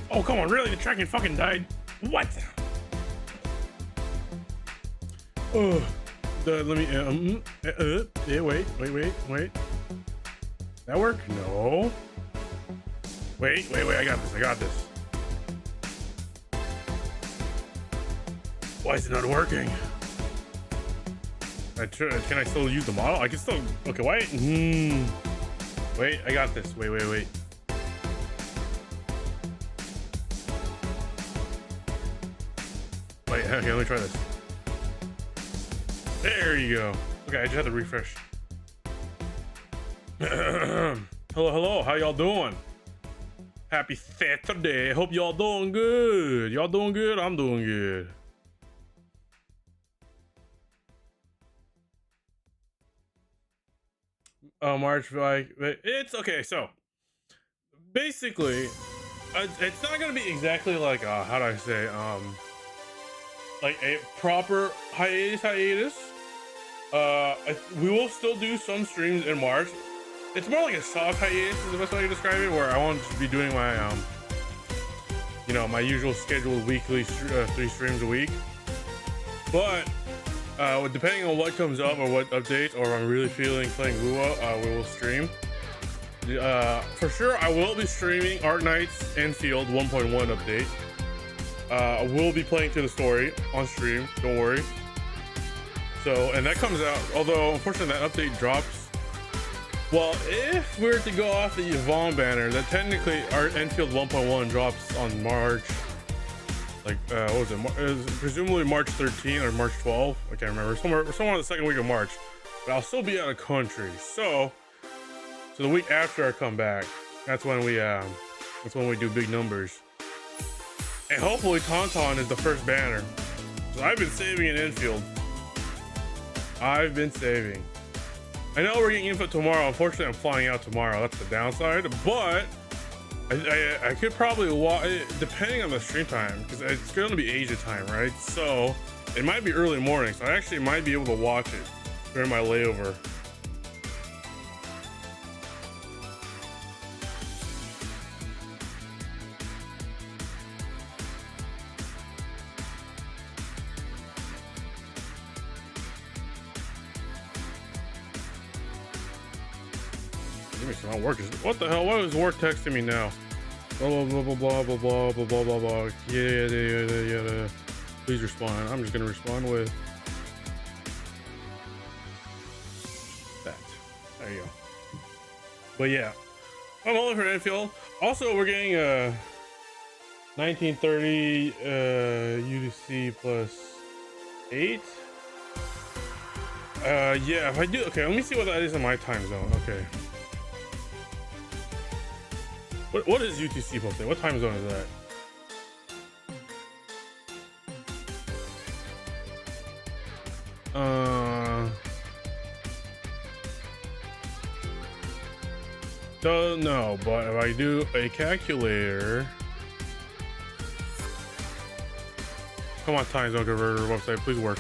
Oh, come on, really? The tracking fucking died? What? Oh, let me, yeah, wait. That work? No. Wait, I got this. Why is it not working? Can I still use the model? I can still, okay, wait. Wait, I got this, wait. Wait, okay, let me try this. There you go. Okay, I just had to refresh. Hello, how y'all doing? Happy Saturday. Hope y'all doing good. Y'all doing good? I'm doing good. March, like, it's okay. So basically, it's not gonna be exactly like how do I say, like a proper hiatus. We will still do some streams in March. It's more like a soft hiatus is the best way I can describe it, where I won't just be doing my you know, my usual scheduled weekly 3 streams a week. But depending on what comes up or what updates, or if I'm really feeling playing Lua, we will stream. For sure, I will be streaming Art Knights Enfield 1.1 update. I will be playing to the story on stream, don't worry. So, and that comes out, although unfortunately that update drops. Well, if we were to go off the Yvonne banner, that technically our Enfield 1.1 drops on March, like, what was it? It was presumably March 13 or March 12. I can't remember. Somewhere in the second week of March. But I'll still be out of country. So the week after I come back, that's when we do big numbers. And hopefully Tauntaun is the first banner. So I've been saving an Enfield. I've been saving. I know we're getting info tomorrow. Unfortunately, I'm flying out tomorrow. That's the downside. But I could probably watch, depending on the stream time, because it's going to be Asia time, right? So it might be early morning. So I actually might be able to watch it during my layover. Not working. What the hell? Why is Ward texting me now? Blah blah blah blah blah blah blah blah blah blah. Yeah. Please respond. I'm just gonna respond with that. There you go. But yeah, I'm all for Enfield. Also, we're getting 1930 UTC plus 8. Yeah. If I do, okay. Let me see what that is in my time zone. Okay. What is UTC plus 8? What time zone is that? Don't know, but if I do a calculator, come on, time zone converter website, please work.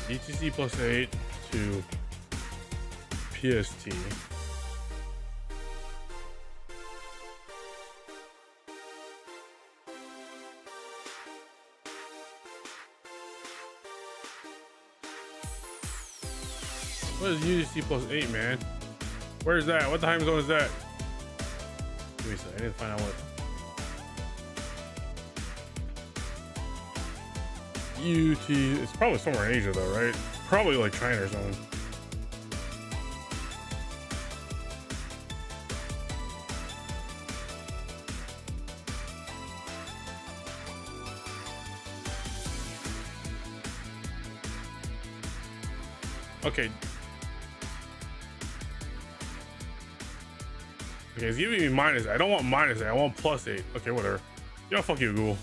UTC plus 8 to PST. What is UTC plus 8, man? Where is that? What time zone is that? Give me a second. I need to find out what. UT. It's probably somewhere in Asia, though, right? Probably like China or something. Okay. Okay, it's giving me minus 8. I don't want minus 8. I want plus 8. Okay, whatever. Yo, fuck you, Google.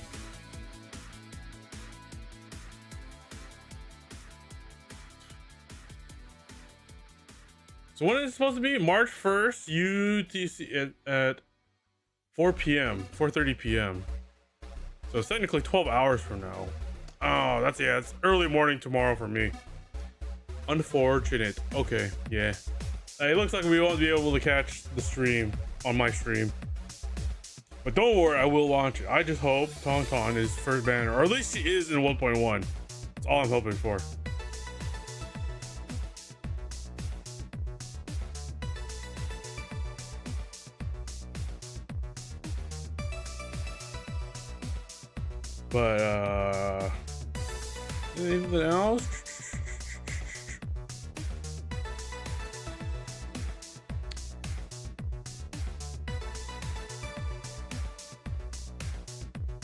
So when is it supposed to be? March 1st, UTC at 4 p.m., 4:30 p.m. So it's technically 12 hours from now. Oh, that's, yeah, it's early morning tomorrow for me. Unfortunate. Okay, yeah. It looks like we won't be able to catch the stream on my stream. But don't worry, I will launch it. I just hope Tauntaun is first banner, or at least she is in 1.1. That's all I'm hoping for. But anything else?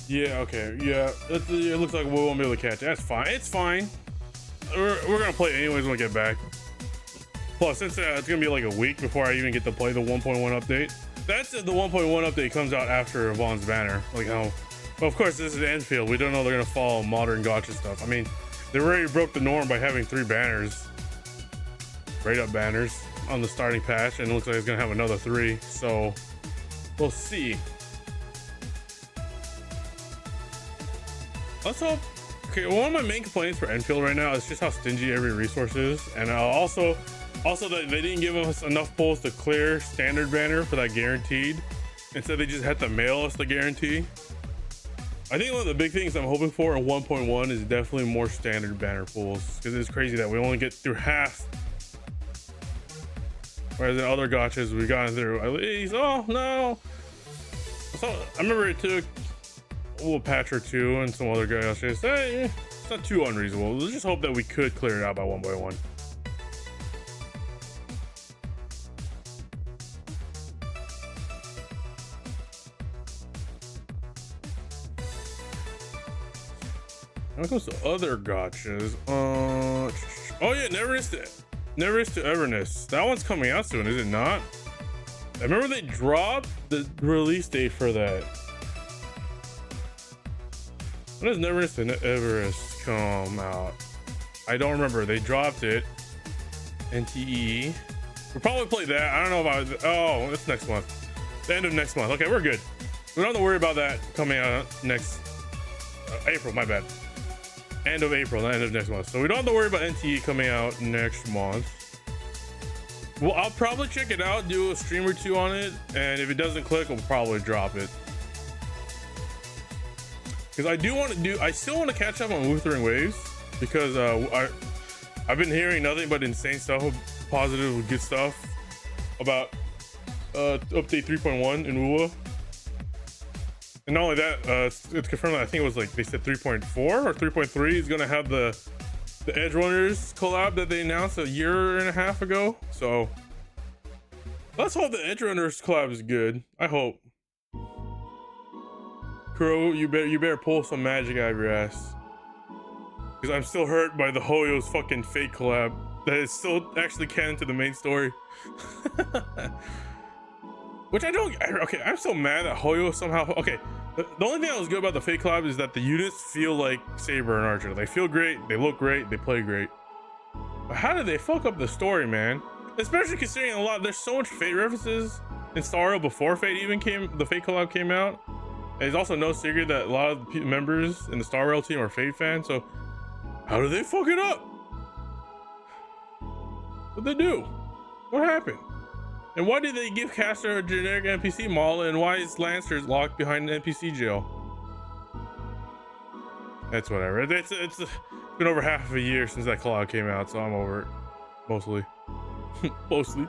Yeah, okay, yeah. It looks like we won't be able to catch it. That's fine. It's fine. We're gonna play anyways when we get back. Plus, since it's gonna be like a week before I even get to play the 1.1 update. That's the 1.1 update comes out after Vaughn's banner. Like how, well, of course, this is Enfield. We don't know they're gonna follow modern gacha stuff. I mean, they already broke the norm by having 3 banners, rate up banners on the starting patch, and it looks like it's gonna have another 3. So we'll see. Let's hope. Okay, one of my main complaints for Enfield right now is just how stingy every resource is, and also that they didn't give us enough pulls to clear standard banner for that guaranteed. Instead, they just had to mail us the guarantee. I think one of the big things I'm hoping for in 1.1 is definitely more standard banner pulls, because it's crazy that we only get through half, whereas in other gachas we've gotten through at least. Oh no! So I remember it took a little patch or 2 and some other guys. Hey, it's not too unreasonable. Let's just hope that we could clear it out by 1.1. When it comes to other gachas, oh yeah, Never is to Everness. That one's coming out soon, is it not? I remember they dropped the release date for that. When does Never is to Everest come out? I don't remember. They dropped it. NTE. We'll probably play that. I don't know about. Oh, it's next month. The end of next month. Okay, we're good. We don't have to worry about that coming out next April. My bad. End of April, not end of next month. So we don't have to worry about NTE coming out next month. Well, I'll probably check it out, do a stream or 2 on it, and if it doesn't click, we'll probably drop it. Because I still want to catch up on Wuthering Waves, because I've been hearing nothing but insane stuff, positive, good stuff about update 3.1 in WUA. And not only that, it's confirmed that I think it was like they said 3.4 or 3.3 is gonna have the Edge Runners collab that they announced a year and a half ago. So let's hope the Edge Runners collab is good. I hope. Kuro, you better pull some magic out of your ass, because I'm still hurt by the Hoyo's fucking fake collab that is still actually canon to the main story. Which I don't. Okay, I'm so mad that Hoyo somehow. Okay, the only thing that was good about the fake collab is that the units feel like Saber and Archer. They feel great, they look great, they play great. But how did they fuck up the story, man? Especially considering there's so much Fate references in Star Rail before Fate even the Fate collab came out. And it's also no secret that a lot of the members in the Star Rail team are Fate fans. So how did they fuck it up? What'd they do? What happened? And why did they give Caster a generic NPC model, and why is Lancers locked behind an NPC jail? That's whatever. It's been over half of a year since that collab came out, so I'm over it. Mostly. Mostly.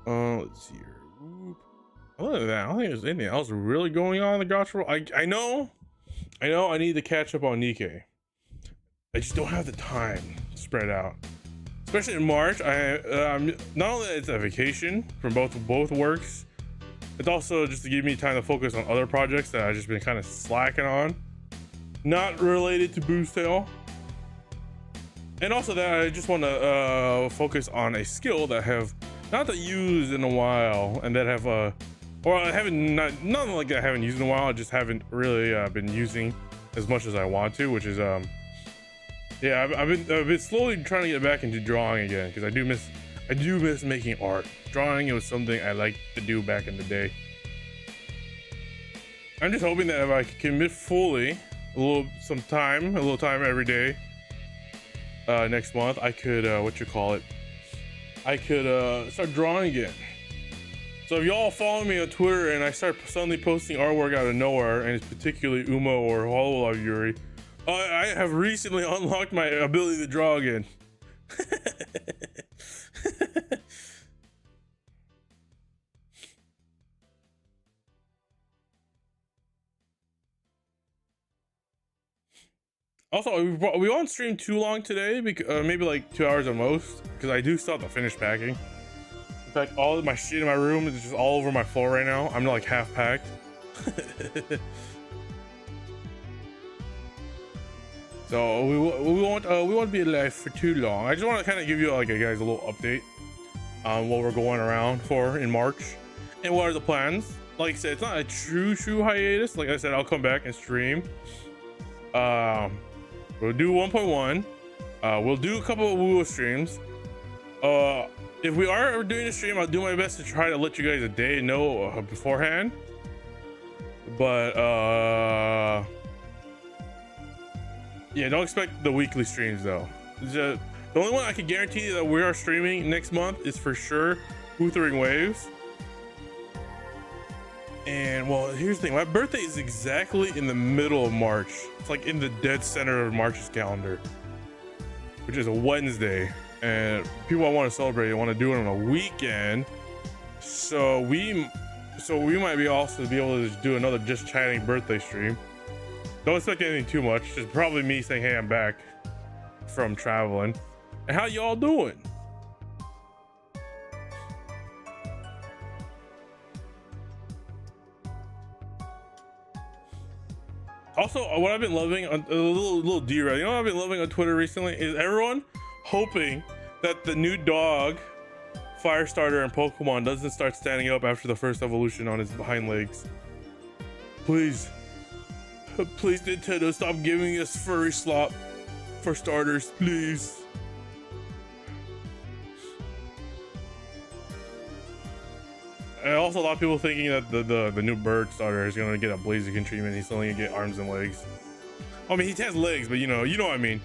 Let's see here. Other than that, I don't think there's anything else really going on in the gacha world. I know I need to catch up on Nikkei. I just don't have the time spread out, especially in March. I'm not only that it's a vacation from both works, it's also just to give me time to focus on other projects that I've just been kind of slacking on, not related to Boost Tail. And also that I just want to focus on a skill that I have not to use in a while, and that have or I haven't nothing like that I haven't used in a while. I just haven't really been using as much as I want to, which is yeah, I've been slowly trying to get back into drawing again, because I I do miss making art. Drawing, it was something I liked to do back in the day. I'm just hoping that if I could commit fully a little time every day next month, I could I could start drawing again. So if y'all follow me on Twitter and I start suddenly posting artwork out of nowhere, and it's particularly Uma or Hololive Yuri, I have recently unlocked my ability to draw again. Also, we won't stream too long today, because maybe like 2 hours at most, because I do still have to finish packing. In fact, all of my shit in my room is just all over my floor right now. I'm like half packed. So we won't be live for too long. I just want to kind of give you like a little update on what we're going around for in March and what are the plans. Like I said, it's not a true hiatus. Like I said, I'll come back and stream. We'll do 1.1. We'll do a couple of Woo streams. If we are doing a stream, I'll do my best to try to let you guys a day know beforehand. But yeah, don't expect the weekly streams though. The only one I can guarantee that we are streaming next month is for sure Wuthering Waves. And well, here's the thing, my birthday is exactly in the middle of March. It's like in the dead center of March's calendar, which is a Wednesday, and people I want to celebrate want to do it on a weekend. So we might be also be able to just do another just chatting birthday stream. Don't expect anything too much, just probably me saying hey, I'm back from traveling. And how y'all doing? Also, what I've been loving on a little derail, you know what I've been loving on Twitter recently is everyone hoping that the new dog Firestarter in Pokemon doesn't start standing up after the first evolution on his hind legs. Please Nintendo, stop giving us furry slop for starters, please. And also a lot of people thinking that the new bird starter is gonna get a Blaziken treatment. He's only gonna get arms and legs. I mean, he has legs, but you know what I mean.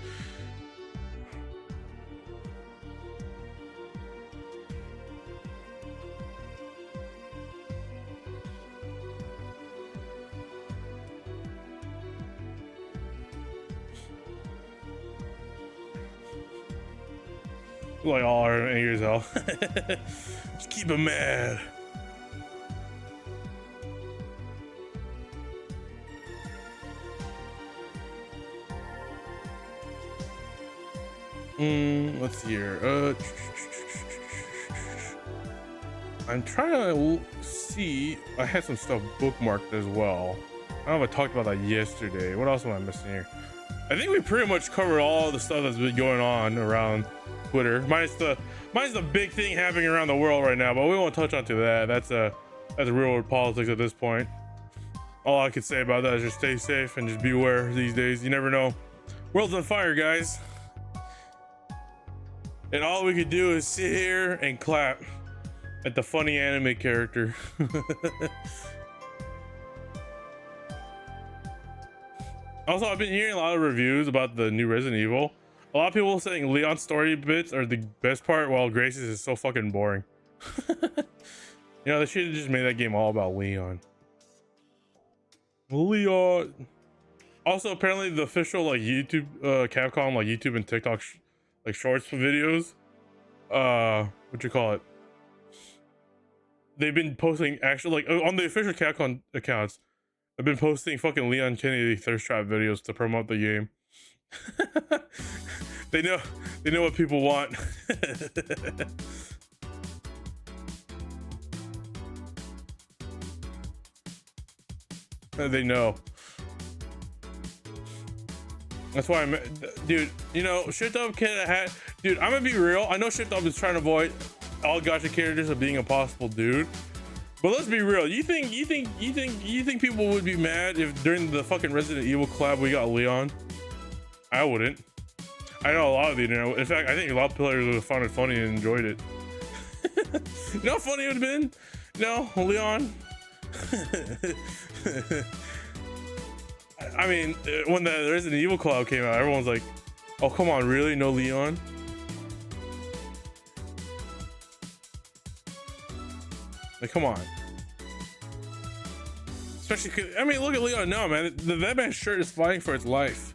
Like all our angry as hell. Just keep him mad. Let's see here. I'm trying to see. I had some stuff bookmarked as well. I don't know if I talked about that yesterday. What else am I missing here? I think we pretty much covered all the stuff that's been going on around Twitter, minus the big thing happening around the world right now. But we won't touch on to that. That's real world politics at this point. All I could say about that is just stay safe and just beware these days. You never know. World's on fire, guys. And all we could do is sit here and clap at the funny anime character. Also, I've been hearing a lot of reviews about the new Resident Evil. A lot of people saying Leon's story bits are the best part, while Grace's is so fucking boring. You know, they should have just made that game all about Leon. Leon. Also, apparently the official like YouTube, Capcom like YouTube and TikTok like shorts videos, what you call it, they've been posting actually like on the official Capcom accounts. I've been posting fucking Leon Kennedy thirst trap videos to promote the game. They know what people want. They know. That's why dude, you know, Shift Up had, dude, I'm gonna be real. I know Shift Up is trying to avoid all gacha characters of being a possible dude, but let's be real. You think people would be mad if during the fucking Resident Evil collab we got Leon? I wouldn't. I know a lot of the internet. In fact, I think a lot of players would have found it funny and enjoyed it. You know how funny it would have been? No, Leon. I mean, when the Resident Evil collab came out, everyone's like, oh, come on, really? No Leon? Like, come on. Especially, 'cause, I mean, look at Leon now, man. That man's shirt is fighting for its life.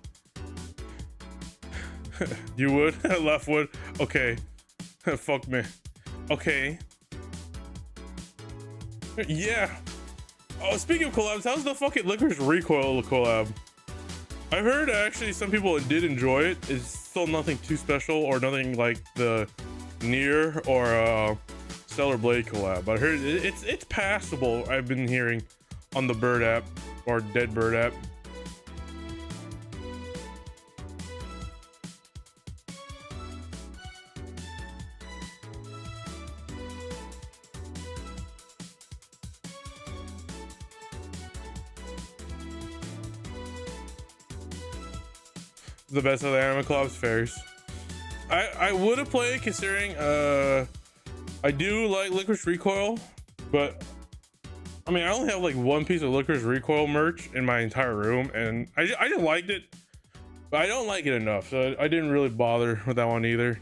You would? Left would? Okay. Fuck me. Okay. Yeah. Oh, speaking of collabs, how's the fucking Licorice Recoil collab? I've heard actually some people did enjoy it. It's still nothing too special or nothing like the Nier or Stellar Blade collab. I heard it's passable. I've been hearing on the Bird app or Dead Bird app. The best of the anime collabs fairs. I would have played considering I do like Licorice Recoil, but I mean I only have like one piece of Licorice Recoil merch in my entire room, and I just liked it, but I don't like it enough, so I didn't really bother with that one either.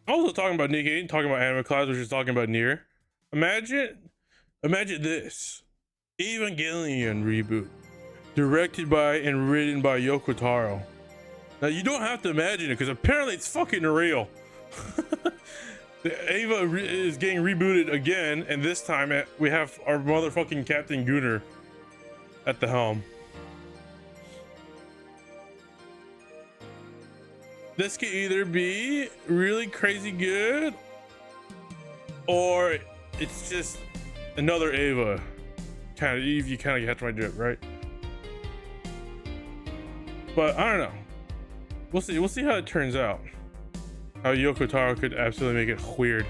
Also talking about Nick 8, talking about anime collabs, which is talking about Nier. Imagine this. Evangelion reboot, directed by and written by Yoko Taro. Now you don't have to imagine it because apparently it's fucking real. The Ava is getting rebooted again, and this time we have our motherfucking Captain Gunner at the helm. This could either be really crazy good, or it's just another Ava. You kind of catch my drift, right? But I don't know. We'll see how it turns out. How Yoko Taro could absolutely make it weird.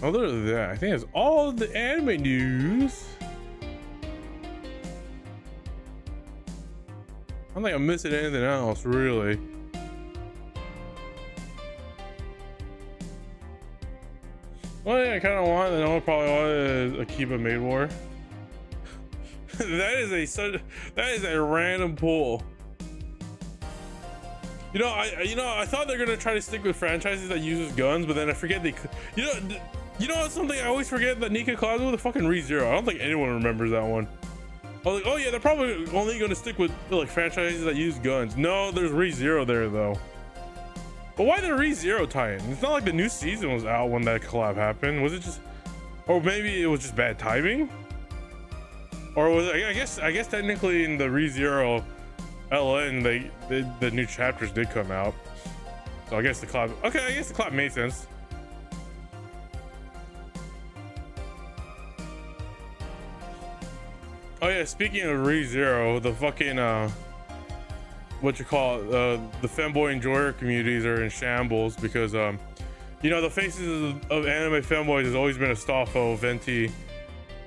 Other than that, I think that's all the anime news. I don't think I'm missing anything else, really. One thing I kind of want, and I probably want, is Akiba Maid War. that is a random pull. You know, I thought they're gonna try to stick with franchises that uses guns, but then I forget they could. You know something I always forget that Nika collabs with? The fucking ReZero. I don't think anyone remembers that one. I was like, oh yeah, they're probably only going to stick with like franchises that use guns. No, there's ReZero there though. But why the ReZero tie-in? It's not like the new season was out when that collab happened. Was it just, or maybe it was just bad timing? Or was it, I guess technically in the ReZero LN, the new chapters did come out. So I guess the collab, okay, I guess the collab made sense. Oh yeah, speaking of ReZero, the fucking what you call it, the femboy enjoyer communities are in shambles because you know, the faces of anime femboys has always been Astolfo, Venti,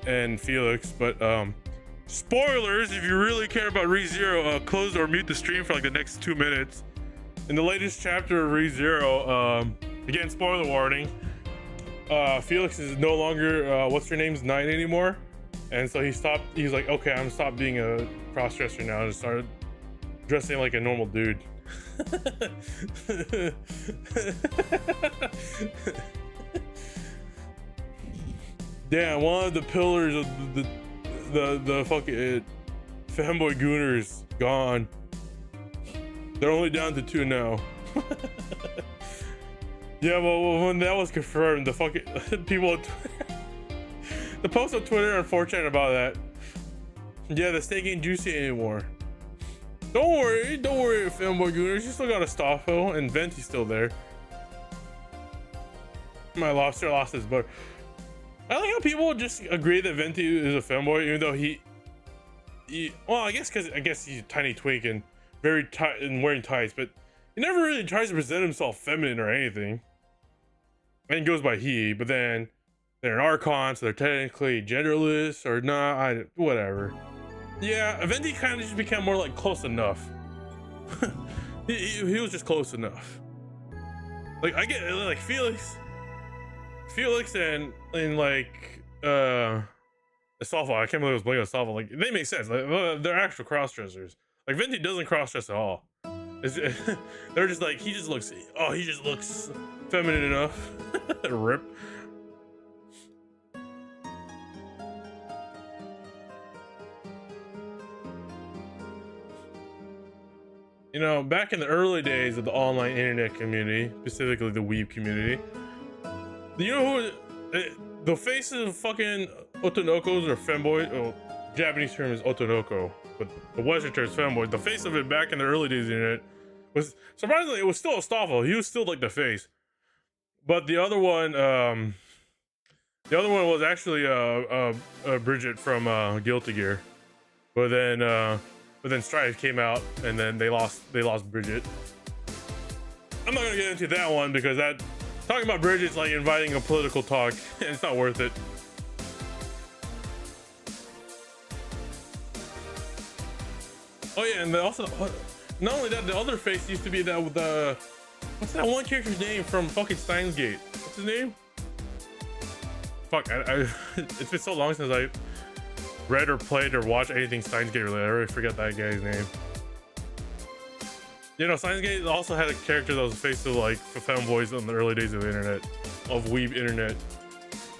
and Felix, but spoilers if you really care about ReZero, close or mute the stream for like the next 2 minutes. In the latest chapter of ReZero, again, spoiler warning, Felix is no longer what's her name's 9 anymore. And so he's like, okay, I'm gonna stop being a cross-dresser now and started dressing like a normal dude. Damn, one of the pillars of the fucking fanboy gooners gone. They're only down to 2 now. Yeah, well, when that was confirmed, the fucking people the post on Twitter and 4chan about that. Yeah, the steak ain't juicy anymore. Don't worry, fanboy gooners. You still got Astolfo and Venti's still there. My lobster lost his butter. I like how people just agree that Venti is a fanboy, even though he well, I guess he's a tiny twink and very tight and wearing tights, but he never really tries to present himself feminine or anything. And he goes by he, but then they're an Archon, so they're technically genderless or not, whatever. Yeah, Venti kind of just became more like close enough. he was just close enough. Like, I get, like, Felix and like, Astolfo, I can't believe I was playing Astolfo, like, they make sense, like, they're actual cross-dressers. Like, Venti doesn't cross-dress at all. They're just like, he just looks feminine enough. Rip. You know, back in the early days of the online internet community, specifically the weeb community, you know who the face of fucking otonokos or femboys? Oh, Japanese term is otonoko, but the Western term is femboy. The face of it back in the early days of the internet was, surprisingly, it was still Astolfo. He was still like the face, but the other one was actually Bridget from Guilty Gear, but then Strife came out, and then they lost Bridget. I'm not gonna get into that one because that talking about Bridget's like inviting a political talk, and it's not worth it. Oh yeah, and also, not only that, the other face used to be that with the, what's that one character's name from fucking Steins Gate? What's his name? Fuck, it's been so long since I read or played or watched anything Steins Gate related. I already forget that guy's name. You know, Steins Gate also had a character that was the face of like femboys in the early days of the internet, of weeb internet.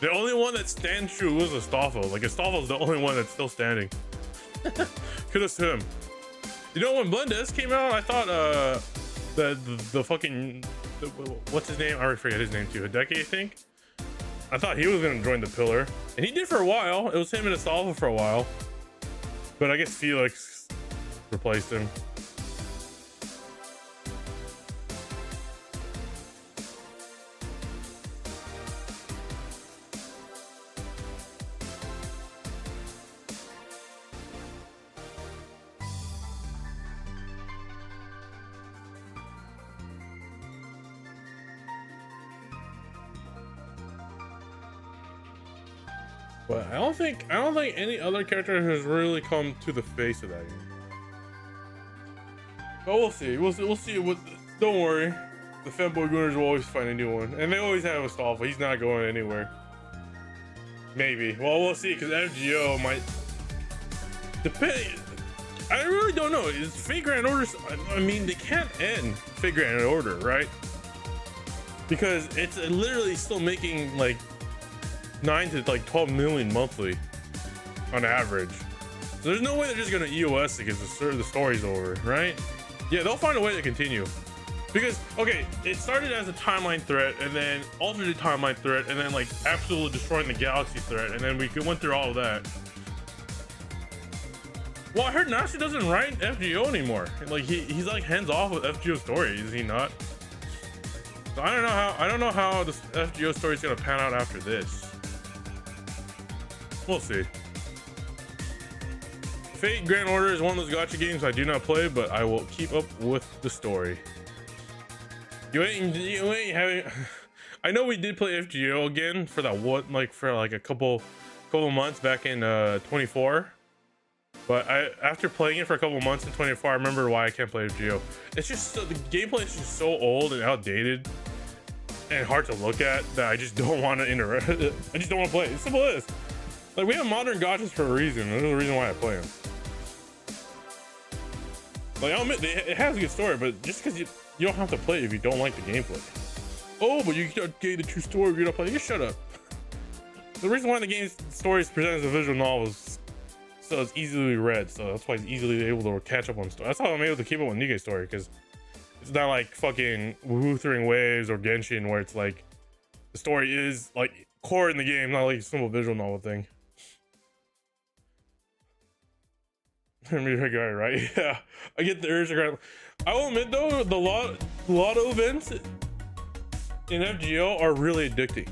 The only one that stands true was Astolfo. Like, Astolfo's the only one that's still standing. Kudos to him. You know, when Blendes came out, I thought the fucking, what's his name? I already forget his name too. Hideki, I think. I thought he was gonna join the pillar, and he did for a while. It was him and Astolfo for a while, but I guess Felix replaced him. But I don't think any other character has really come to the face of that yet. But we'll see. We'll see. Don't worry. The femboy gooners will always find a new one, and they always have Astolfo. He's not going anywhere. Maybe. Well, we'll see, because FGO might depend. I really don't know. Is Fate Grand Order? I mean, they can't end Fate Grand Order, right? Because it's literally still making like 9 to like 12 million monthly on average. So there's no way they're just gonna EOS it because the story's over, right? Yeah, they'll find a way to continue. Because, okay, it started as a timeline threat, and then alternate timeline threat, and then like absolutely destroying the galaxy threat, and then we went through all of that. Well, I heard Nashi doesn't write FGO anymore. Like he's like hands off with FGO story, is he not? So I don't know how the FGO story is gonna pan out after this. We'll see. Fate Grand Order is one of those gacha games I do not play, but I will keep up with the story. You ain't having. I know we did play FGO again for that one, like for like a couple months back in 24. But after playing it for a couple months in 24, I remember why I can't play FGO. It's just the gameplay is just so old and outdated and hard to look at that I just don't want to interact. I just don't want to play it. It's simple as this. Like, we have modern gachas for a reason. There's a reason why I play them. Like, I'll admit, it has a good story, but just because you don't have to play it if you don't like the gameplay. Oh, but you can't get the true story if you don't play it. Just shut up. The reason why the game's story is presented as a visual novel is so it's easily read, so that's why it's easily able to catch up on story. That's how I'm able to keep up with Nikkei story, because it's not like fucking Wuthering Waves or Genshin, where it's like the story is like core in the game, not like a simple visual novel thing. Guy, right? Yeah, I get the urge to grab. I will admit though, the lotto events in FGO are really addicting.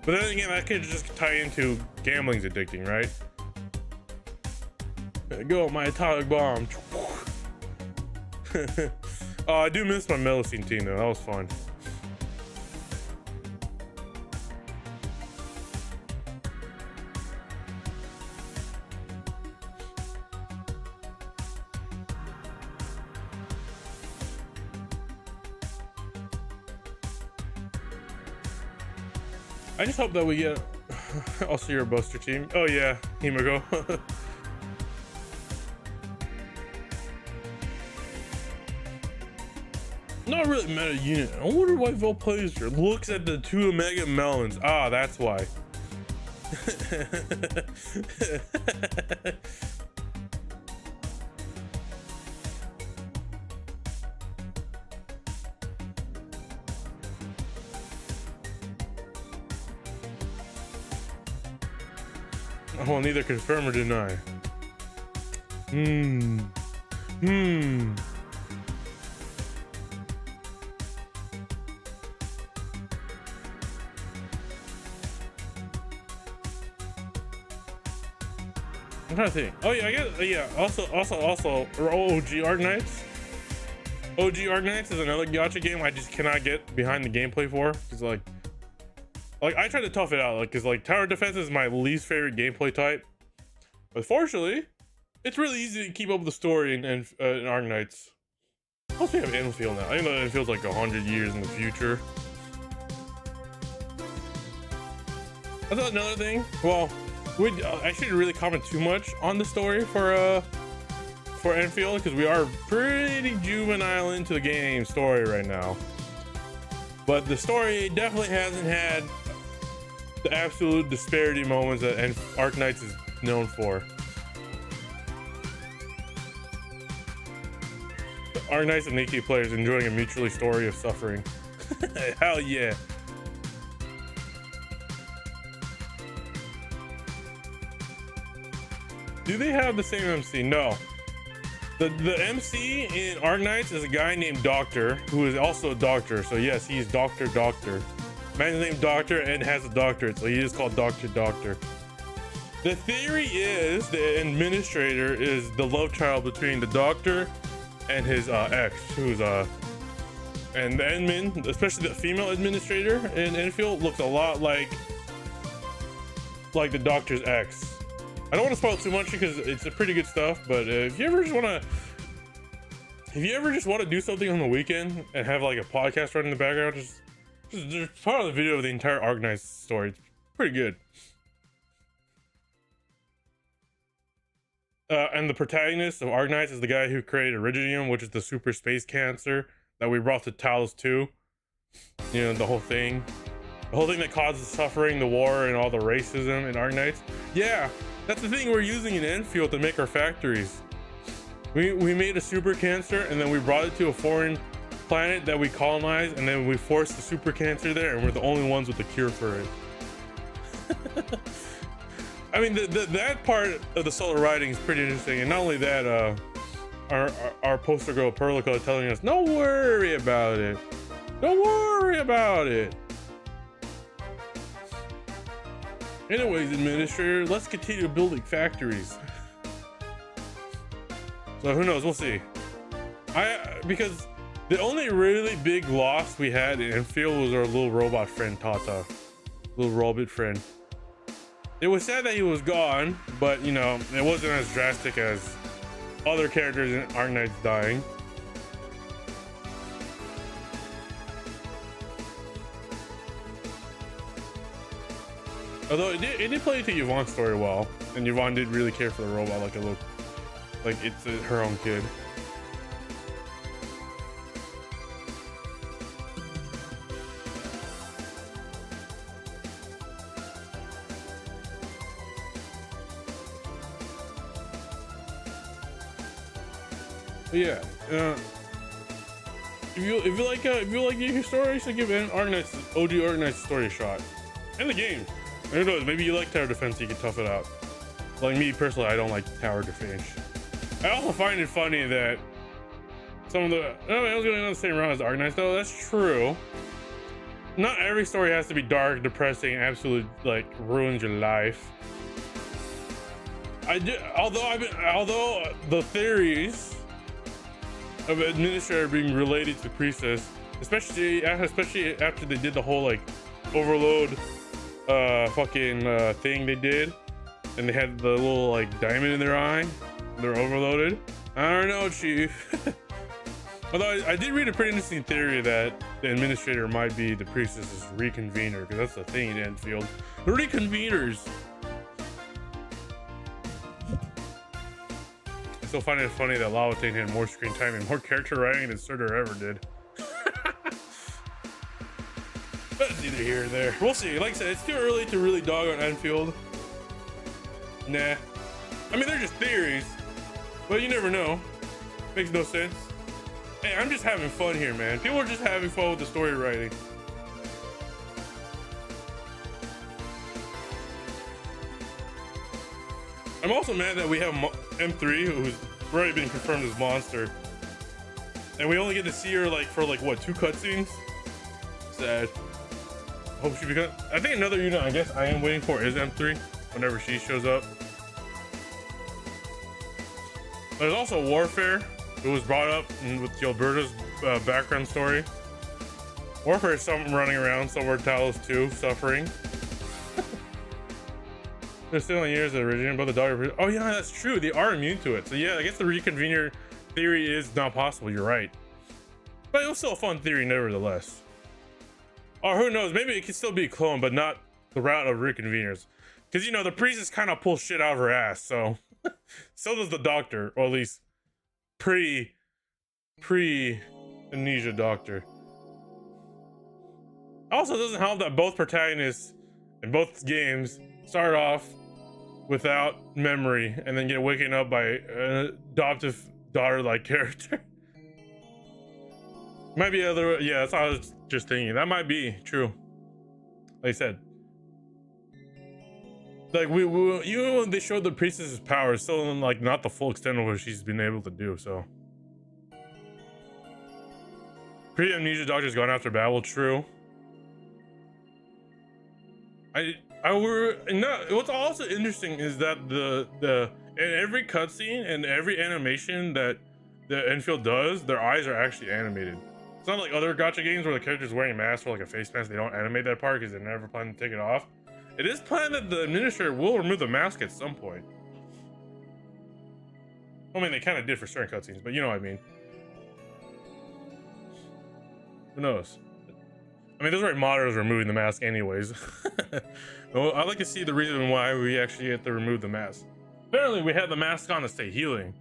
But then again, that could just tie into gambling's addicting, right? There you go, my atomic bomb. Oh, I do miss my Melocene team though. That was fun. I just hope that we get also your Buster team. Oh yeah, Himiko. Not really meta unit. I wonder why Vol plays her. Looks at the 2 Omega Melons. Ah, that's why. Well, neither confirm or deny. I'm trying to think. Oh yeah, I guess yeah. Also, OG Arc Knights. OG Arc Knights is another gacha game I just cannot get behind the gameplay for. Cause like I tried to tough it out, like, cause like tower defense is my least favorite gameplay type. But fortunately, it's really easy to keep up with the story in Arc Knights. Plus we have Enfield now. I know Enfield's like 100 years in the future. I thought another thing. Well, I shouldn't really comment too much on the story for Enfield because we are pretty juvenile into the game story right now. But the story definitely hasn't had the absolute disparity moments that Arc Knights is known for. Arc Knights and Nikki players enjoying a mutually story of suffering. Hell yeah. Do they have the same MC? No. The MC in Arc Knights is a guy named Doctor, who is also a doctor. So yes, he's Doctor. Man's named Doctor and has a doctorate, so he is called Doctor. The theory is the administrator is the love child between the doctor and his ex, who's and the admin, especially the female administrator in Enfield, looks a lot like the doctor's ex. I don't want to spoil too much because it's a pretty good stuff, but if you ever just want to do something on the weekend and have like a podcast running in the background, just part of the video of the entire Arc Knights story. It's pretty good. And the protagonist of Arc Knights is the guy who created Iridium, which is the super space cancer that we brought to Talos 2. You know, the whole thing that causes suffering, the war, and all the racism in Arc Knights. Yeah, that's the thing we're using in Enfield to make our factories. We made a super cancer and then we brought it to a foreign planet that we colonized, and then we forced the super cancer there, and we're the only ones with the cure for it. I mean, that part of the solo writing is pretty interesting, and not only that, our poster girl Perlica telling us, "Don't worry about it. Don't worry about it." Anyways, administrator, let's continue building factories. So who knows? We'll see. Because the only really big loss we had in Enfield was our little robot friend Tata, little robot friend. It was sad that he was gone, but you know, it wasn't as drastic as other characters in Arc Knights dying. Although it did play to Yvonne's story well, and Yvonne did really care for the robot like it looked like it's her own kid. But yeah, if you like your story, you should give Arc Knights, OG Arc Knights story a shot. And the game. Who knows? Maybe you like tower defense, you can tough it out. Like me personally, I don't like tower defense. I also find it funny that some of the I was going on the same route as Arc Knights though. That's true. Not every story has to be dark, depressing, absolutely like ruins your life. Although the theories of administrator being related to priestess, especially after they did the whole like overload thing they did, and they had the little like diamond in their eye. They're overloaded. I don't know, chief. Although I did read a pretty interesting theory that the administrator might be the priestess's reconvener, because that's the thing in Enfield. The reconveners. I still find it funny that Lawatane had more screen time and more character writing than Surtur ever did. But it's either here or there. We'll see. Like I said, it's too early to really dog on Enfield. Nah. I mean, they're just theories. But you never know. Makes no sense. Hey, I'm just having fun here, man. People are just having fun with the story writing. I'm also mad that we have M3, who's already been confirmed as monster, and we only get to see her like for like what, 2 cutscenes. Sad. Hope she becomes. I think another unit I guess I am waiting for is M3 whenever she shows up. There's also Warfare, who was brought up with Gilberto's background story. Warfare is someone running around somewhere, Talos 2, suffering. They're still in years of origin, but the dog. Oh yeah, that's true. They are immune to it. So yeah, I guess the reconvener theory is not possible. You're right, but it was still a fun theory nevertheless. Or who knows? Maybe it could still be a clone, but not the route of reconveners. Because you know the priestess kind of pulls shit out of her ass. So so does the doctor, or at least pre amnesia doctor. Also, it doesn't help that both protagonists in both games start off without memory and then get waken up by an adoptive daughter-like character. Might be other, yeah, that's what I was just thinking. That might be true. Like I said, like we even when they showed the priestess's power, it's still like not the full extent of what she's been able to do. So, pre-amnesia doctor's gone after Babel. True. What's also interesting is that the in every cutscene and every animation that the Enfield does, their eyes are actually animated. It's not like other gacha games where the character's wearing a mask or like a face mask. They don't animate that part because they never plan to take it off. It is planned that the administrator will remove the mask at some point. I mean, they kind of did for certain cutscenes, but you know what I mean. Who knows? I mean, those right modders removing the mask anyways. Well, I'd like to see the reason why we actually have to remove the mask. Apparently, we have the mask on to stay healing.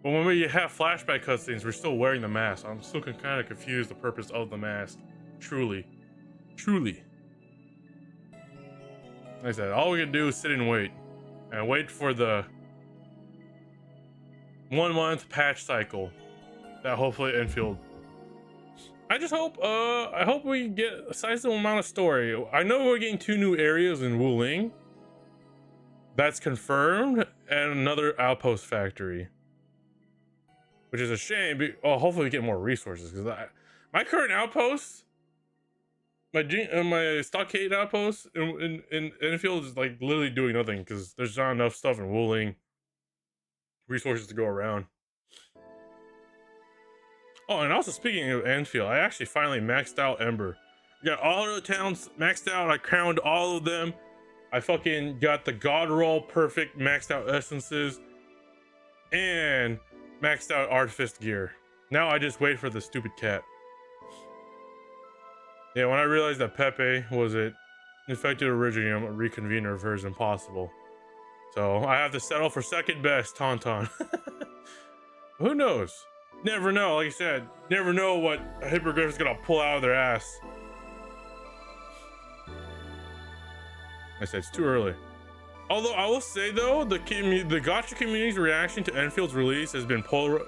But when we have flashback cutscenes, we're still wearing the mask. I'm still kind of confused the purpose of the mask. Truly. Truly. Like I said, all we can do is sit and wait. And wait for the 1 month patch cycle that hopefully Enfield. I just hope, I hope we get a sizable amount of story. I know we're getting 2 new areas in Wuling. That's confirmed, and another outpost factory. Which is a shame, but hopefully we get more resources, because my current outpost, my stockade outpost in Enfield is like literally doing nothing, because there's not enough stuff in Wuling resources to go around. Oh, and also speaking of Enfield, I actually finally maxed out Ember. I got all of the towns maxed out. I crowned all of them. I fucking got the god roll perfect maxed out essences and maxed out artifice gear. Now I just wait for the stupid cat. Yeah, when I realized that Pepe was it infected Originum, a reconvener of her is impossible. So I have to settle for second best Tauntaun. Who knows? Never know, like I said, never know what a hippogriff is gonna pull out of their ass. I said it's too early. Although I will say though, the gacha community's reaction to Enfield's release has been polarizing,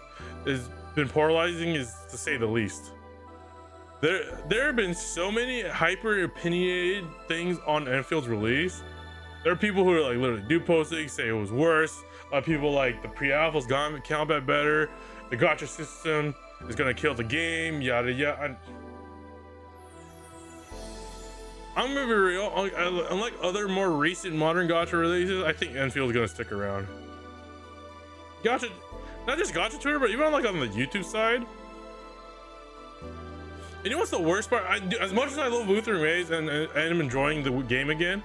is to say the least. There have been so many hyper opinionated things on Enfield's release. There are people who are like literally do posting, say it was worse. People like the pre-alpha's gone combat better. The gacha system is gonna kill the game, yada yada. I'm gonna be real, unlike other more recent modern gacha releases, I think Enfield's gonna stick around. not just gacha Twitter, but even on like on the YouTube side. And you know what's the worst part? As much as I love Wuthering Waves and I'm enjoying the game again,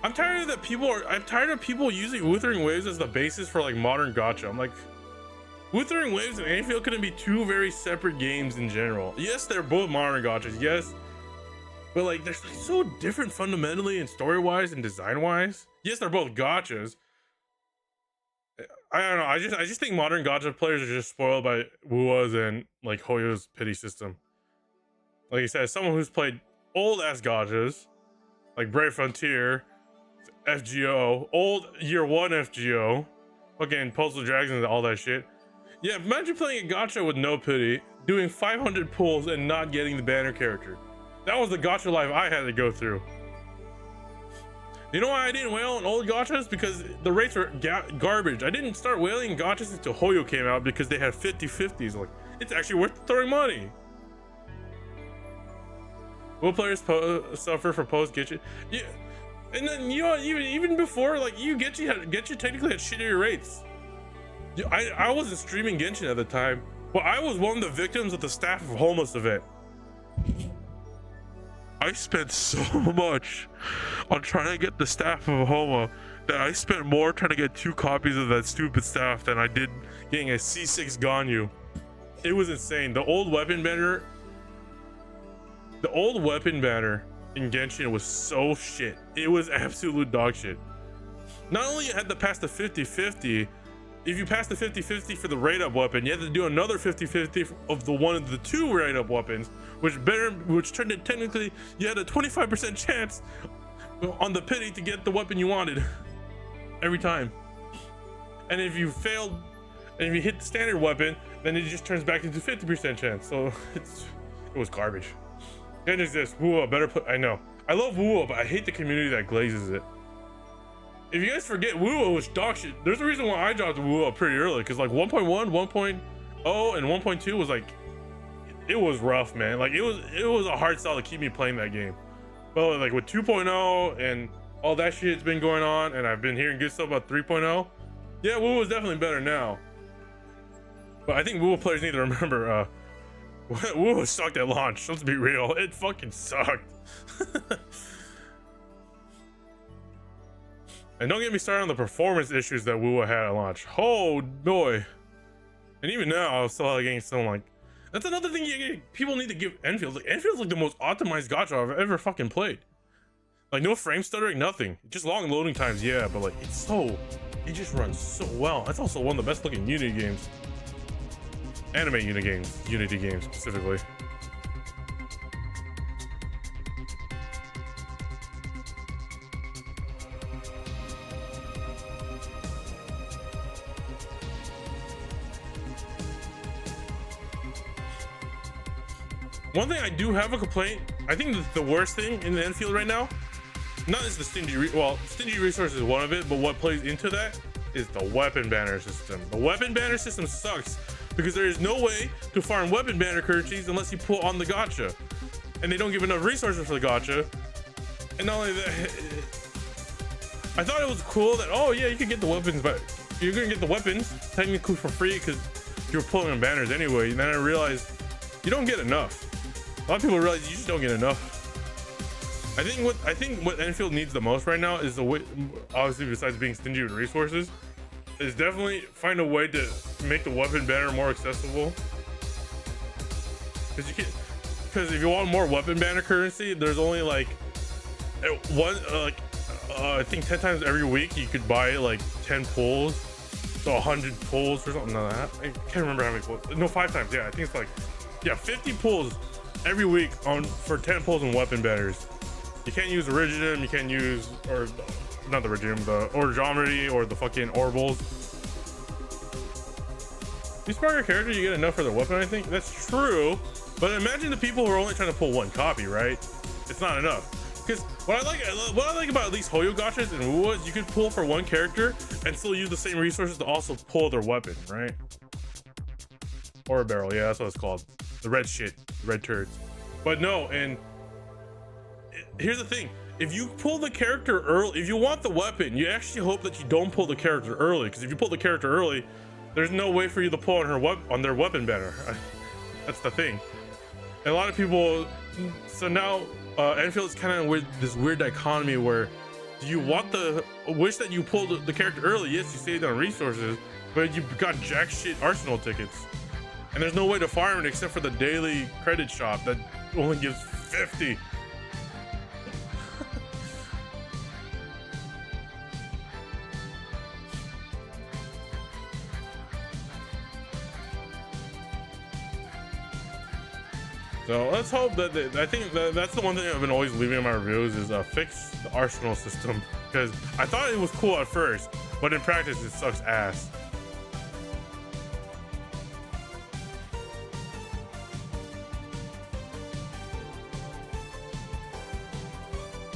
I'm tired of people using Wuthering Waves as the basis for like modern gacha. I'm like, Wuthering Waves and Anfield couldn't be two very separate games in general. Yes, they're both modern gachas, yes, but like they're like so different fundamentally and story-wise and design-wise. Yes, they're both gachas. I don't know. I just think modern gacha players are just spoiled by Wua's and like Hoyo's pity system. Like I said, as someone who's played old ass gachas, like Brave Frontier, FGO, old year one FGO, fucking Postal Dragons and all that shit. Yeah, imagine playing a gacha with no pity, doing 500 pulls and not getting the banner character. That was the gacha life I had to go through. You know why I didn't whale in old gachas? Because the rates were garbage. I didn't start whaling in gachas until Hoyo came out because they had 50-50s. Like, it's actually worth throwing money. Will players suffer for post Getchy? Yeah, and then you know even before like Getchy technically had shittier rates. I wasn't streaming Genshin at the time, but I was one of the victims of the Staff of Homeless event. I spent so much on trying to get the Staff of Homa that I spent more trying to get 2 copies of that stupid staff than I did getting a C6 Ganyu. It was insane. The old weapon banner in Genshin was so shit. It was absolute dog shit. Not only you had to pass the 50-50, if you passed the 50-50 for the rate up weapon, you had to do another 50-50 of the one of the 2 rate up weapons, which turned it technically you had a 25% chance on the pity to get the weapon you wanted every time. And if you failed, and if you hit the standard weapon, then it just turns back into 50% chance. So it was garbage. Then there's this Wuo, better put. I know I love Wuo, but I hate the community that glazes it. If you guys forget, Wuo was dog shit. There's a reason why I dropped Wuo pretty early, because like 1.1, 1.0, and 1.2 was like, it was rough, man. Like it was a hard sell to keep me playing that game. But like with 2.0 and all that shit's been going on, and I've been hearing good stuff about 3.0. Yeah, Wuo is definitely better now. But I think Wuo players need to remember, Wuo sucked at launch. Let's be real, it fucking sucked. And don't get me started on the performance issues that Wuo had at launch. Oh boy. And even now, I'm still getting some like. That's another thing people need to give Enfield. Like Enfield's like the most optimized gacha I've ever fucking played. Like no frame stuttering, nothing. Just long loading times, yeah, but like it just runs so well. That's also one of the best looking Unity games. Anime Unity games specifically. One thing I do have a complaint. I think the worst thing in the Enfield right now, not is the stingy resource is one of it, but what plays into that is the weapon banner system. The weapon banner system sucks because there is no way to farm weapon banner currencies unless you pull on the gacha, and they don't give enough resources for the gacha. And not only that, I thought it was cool that, oh yeah, you can get the weapons, but you're gonna get the weapons technically for free because you're pulling on banners anyway. And then I realized you don't get enough. A lot of people realize you just don't get enough. I think what Enfield needs the most right now is the way, obviously besides being stingy with resources, is definitely find a way to make the weapon banner more accessible. Because if you want more weapon banner currency, there's only like I think 10 times every week you could buy like 10 pulls, so 100 pulls or something like that. I can't remember how many pulls. No, 5 times. Yeah, I think it's like 50 pulls every week for 10 pulls and weapon banners. You can't use Iridium, you can't use, or not the Iridium, the Orgeometry or the fucking Orbals. You spark a character, you get enough for the weapon, I think. That's true, but imagine the people who are only trying to pull 1 copy, right? It's not enough. Because what I like about at least Hoyo gachas and Wuwa is you could pull for 1 character and still use the same resources to also pull their weapon, right? Or a barrel, yeah, that's what it's called. The red shit, the red turds. But no, and here's the thing. If you pull the character early, if you want the weapon, you actually hope that you don't pull the character early. Because if you pull the character early, there's no way for you to pull on their weapon banner. That's the thing. And a lot of people, so now Enfield is kind of with this weird dichotomy where, do you want wish that you pulled the character early? Yes, you saved on resources, but you got jack shit arsenal tickets, and there's no way to farm it except for the daily credit shop that only gives 50. So let's hope that I think that's the one thing I've been always leaving in my reviews is fix the arsenal system, because I thought it was cool at first, but in practice it sucks ass.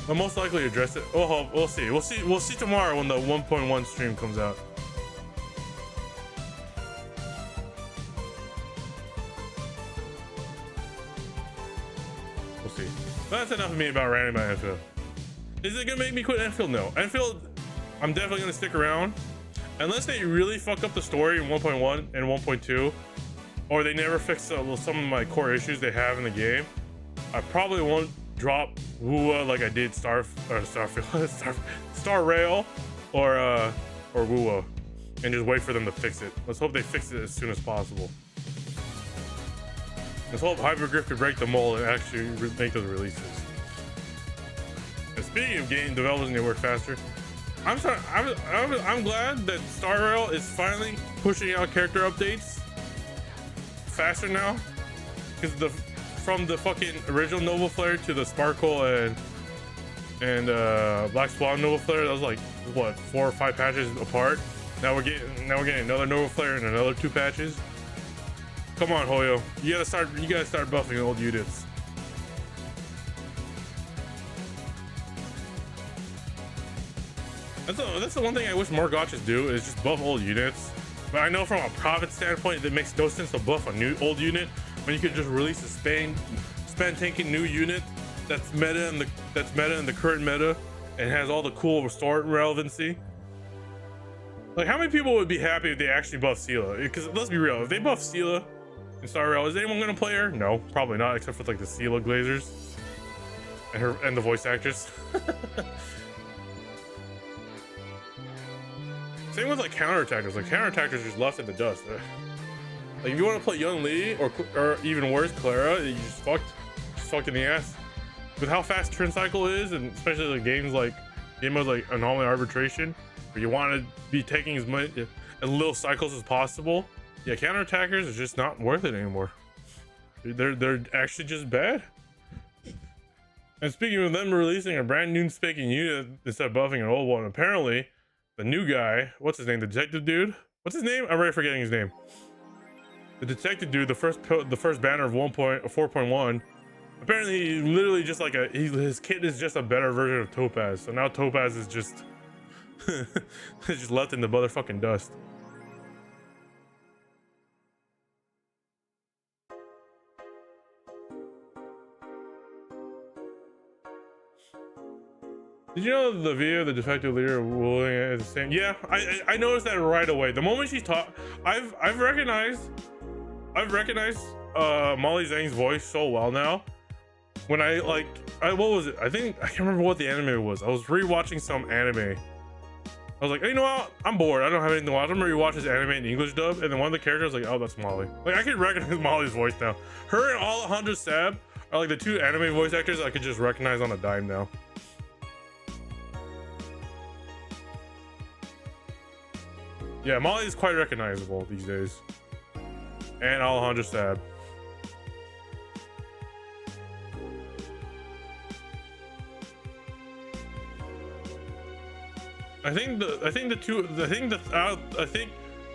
I'll most likely address it. Oh, we'll see. We'll see tomorrow when the 1.1 stream comes out. That's enough of me about ranting about Enfield. Is it gonna make me quit Enfield? No. Enfield, I'm definitely gonna stick around. Unless they really fuck up the story in 1.1 and 1.2, or they never fix some of my core issues they have in the game, I probably won't drop WUA like I did Star Rail or WUA, and just wait for them to fix it. Let's hope they fix it as soon as possible. Let's hope Hypergriff could break the mold and actually make those releases. And speaking of game developers need to work faster, I'm glad that Star Rail is finally pushing out character updates faster now, because from the fucking original Nova Flare to the Sparkle and Black Swan Nova Flare, that was like what, 4 or 5 patches apart. Now we're getting another Nova Flare and another 2 patches. Come on, Hoyo. You gotta start buffing old units. That's the one thing I wish more gotchas do, is just buff old units. But I know from a profit standpoint, it makes no sense to buff a old unit when you could just release a spam tanking new unit that's meta in the current meta and has all the cool restore relevancy. Like, how many people would be happy if they actually buff Sela? Because let's be real, if they buff Sela in Star Rail, is anyone gonna play her? No, probably not, except for like the Sela Glazers and the voice actress. Same with like counterattackers. Like counterattackers just left in the dust. Like if you want to play Young Lee or even worse, Clara, you just fucked in the ass. With how fast turn cycle is, and especially like game modes like Anomaly Arbitration, where you want to be taking as little cycles as possible. Yeah, counterattackers is just not worth it anymore. They're actually just bad. And speaking of them releasing a brand new spanking unit instead of buffing an old one, apparently the new guy, what's his name, the detective dude? What's his name? I'm already forgetting his name. The detective dude, the first banner of 4.1. Apparently, he literally just like his kit is just a better version of Topaz. So now Topaz is just just left in the motherfucking dust. Did you know the video of the defective leader ruling is the same? Yeah, I noticed that right away. The moment she talked, I've recognized Molly Zhang's voice so well now. When what was it? I can't remember what the anime was. I was rewatching some anime. I was like, hey, you know what? I'm bored. I don't have anything to watch. I'm gonna rewatch this anime in English dub, and then one of the characters was like, oh, that's Molly. Like, I can recognize Molly's voice now. Her and Alejandro Sab are like the 2 anime voice actors I could just recognize on a dime now. Yeah, Molly is quite recognizable these days. And Alejandro Sab. I think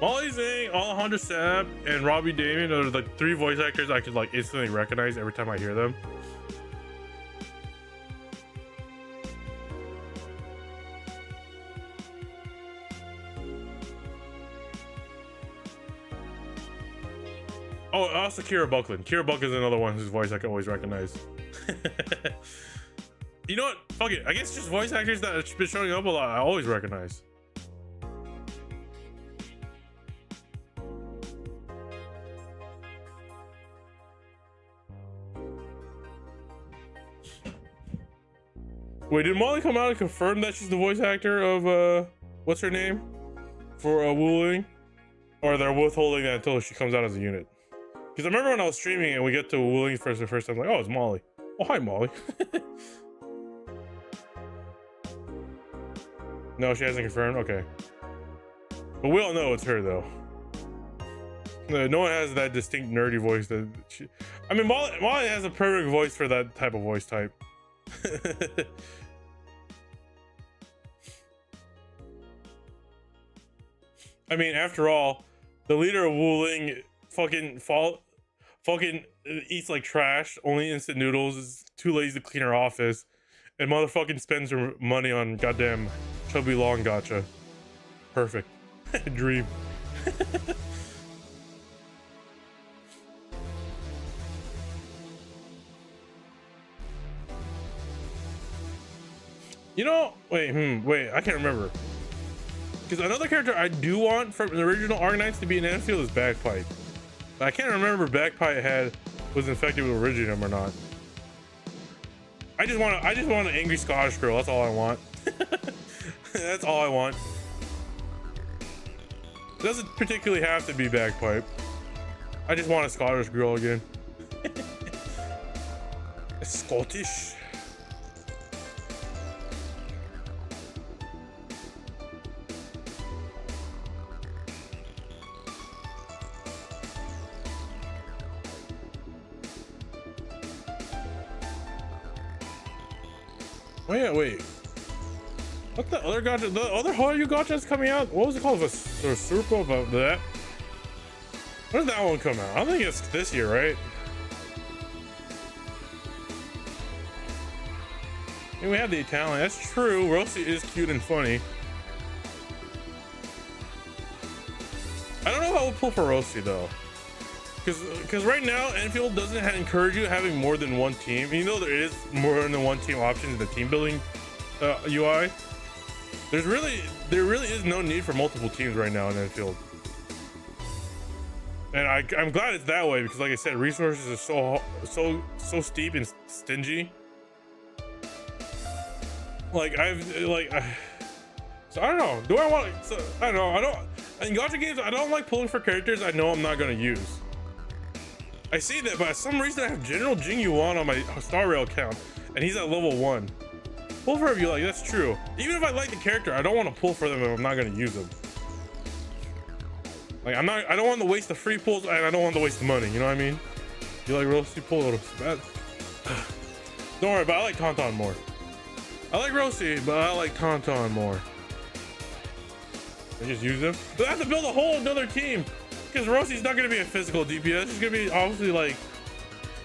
Molly Zhang, Alejandro Sab, and Robbie Damien are the 3 voice actors I could like instantly recognize every time I hear them. Oh, also Kira Buckland. Kira Buckland is another one whose voice I can always recognize. You know what? Fuck it. I guess just voice actors that have been showing up a lot, I always recognize. Wait, did Molly come out and confirm that she's the voice actor of what's her name for Wuling, or they're withholding that until she comes out as a unit? Because I remember when I was streaming and we get to Wuling for the first time, like, oh, it's Molly. Oh, hi, Molly. No, she hasn't confirmed. Okay, but we all know it's her though. No one has that distinct nerdy voice that she. I mean, Molly has a perfect voice for that type of voice type. I mean, after all, the leader of Wuling fucking eats like trash, only instant noodles, is too lazy to clean her office, and motherfucking spends her money on goddamn chubby long gacha. Perfect. Dream. You know, wait, I can't remember. Because another character I do want from the original Argonauts to be in Anfield is Bagpipe. But I can't remember if Bagpipe was infected with Iridium or not. I just want an angry Scottish girl. That's all I want. That's all I want. It doesn't particularly have to be Bagpipe. I just want a Scottish girl again. Scottish. Oh yeah, wait. What the other gacha? The other Hallyu gacha's coming out? What was it called? A Surpo about that? When did that one come out? I don't think it's this year, right? I mean, we have the Italian. That's true. Rosie is cute and funny. I don't know if I would pull for Rosie though. Because right now, Enfield doesn't encourage you having more than one team. You know, there is more than one team option in the team building UI. There really is no need for multiple teams right now in Enfield. And I'm glad it's that way because, like I said, resources are so steep and stingy. So I don't know. Do I want? So, I don't know. I don't. In gacha games, I don't like pulling for characters I know I'm not gonna use. I see that, but for some reason I have General Jing Yuan on my Star Rail account, and he's at level 1. Pull for him, you like, that's true. Even if I like the character, I don't want to pull for them if I'm not going to use them. Like, I don't want to waste the free pulls, and I don't want to waste the money, you know what I mean? You like Rosie? Pull a little bad. Don't worry, but I like Tauntaun more. I like Rosie, but I like Tauntaun more. I just use them. But I have to build a whole another team. Because Rosie's not going to be a physical DPS. She's going to be obviously like,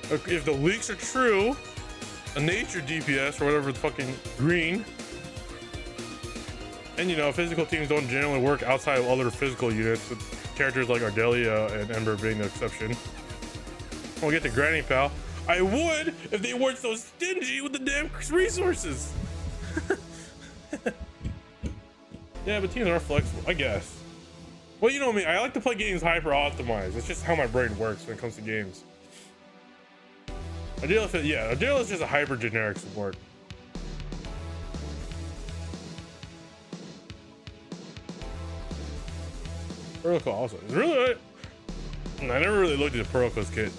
if the leaks are true, a nature DPS or whatever the fucking green. And you know, physical teams don't generally work outside of other physical units, with characters like Ardelia and Ember being the exception. We'll get to Granny Pal. I would if they weren't so stingy with the damn resources. Yeah, but teams are flexible, I guess. Well, you know me, I like to play games hyper optimized. It's just how my brain works when it comes to games. Ardelia is just a hyper generic support. Pearlco also. It's really, I never really looked at Pearlco's kit.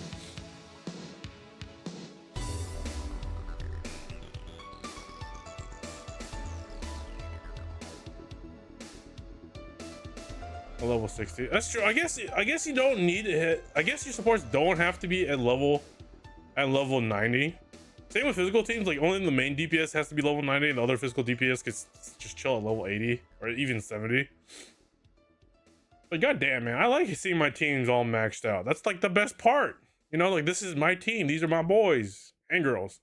Level 60. That's true. I guess you don't need to hit. I guess your supports don't have to be at level 90. Same with physical teams. Like only the main DPS has to be level 90, and the other physical DPS could just chill at level 80 or even 70. But goddamn, man, I like seeing my teams all maxed out. That's like the best part. You know, like this is my team. These are my boys and girls.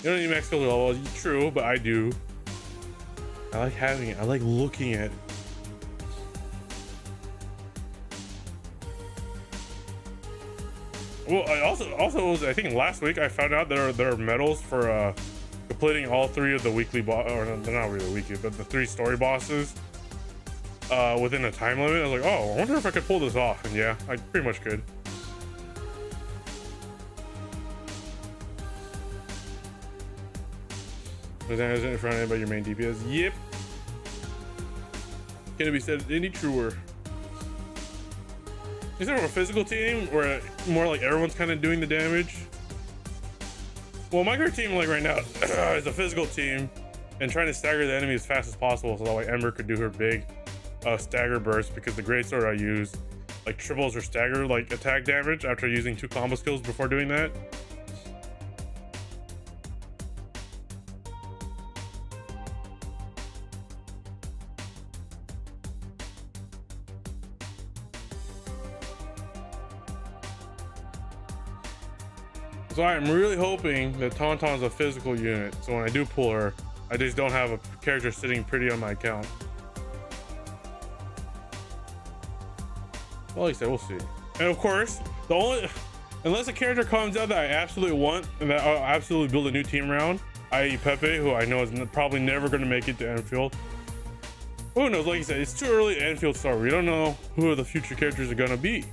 You don't need max skill level. True, but I do. I like having it. I like looking at it. Well, I also I think last week I found out there are medals for completing all 3 of the weekly or they're not really weekly, but the 3 story bosses within a time limit. I was like, oh, I wonder if I could pull this off, and yeah, I pretty much could. Sometimes in front of anybody, your main DPS. Yep. Can't be said any truer. Is there a physical team where more like everyone's kind of doing the damage? Well, my current team, like right now, is a physical team and trying to stagger the enemy as fast as possible, so that way Ember could do her big stagger burst, because the greatsword I use like triples or stagger like attack damage after using 2 combo skills before doing that. So I'm really hoping that Tauntaun's a physical unit, so when I do pull her, I just don't have a character sitting pretty on my account. Well, like I said, we'll see. And of course, unless a character comes out that I absolutely want and that I'll absolutely build a new team around, i.e. Pepe, who I know is probably never going to make it to Enfield. Who knows? Like you said, it's too early to Enfield start. We don't know who the future characters are going to be.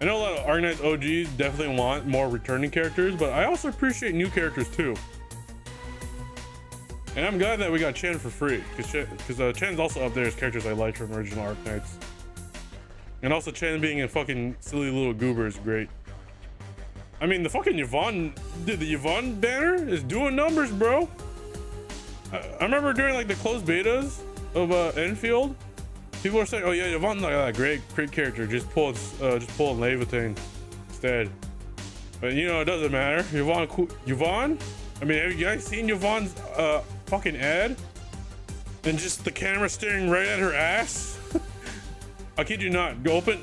I know a lot of Arknights OGs definitely want more returning characters, but I also appreciate new characters too. And I'm glad that we got Chen for free, because Chen's also up there as characters I like from original Arknights. And also Chen being a fucking silly little goober is great. I mean, the fucking Yvonne, the Yvonne banner is doing numbers, bro. I remember during like the closed betas of Enfield, people were saying, "Oh yeah, Yvonne's not a great character. Just pull Leviathan instead." But you know, it doesn't matter. Yvonne. I mean, have you guys seen Yvonne's fucking ad? And just the camera staring right at her ass. I kid you not. Go open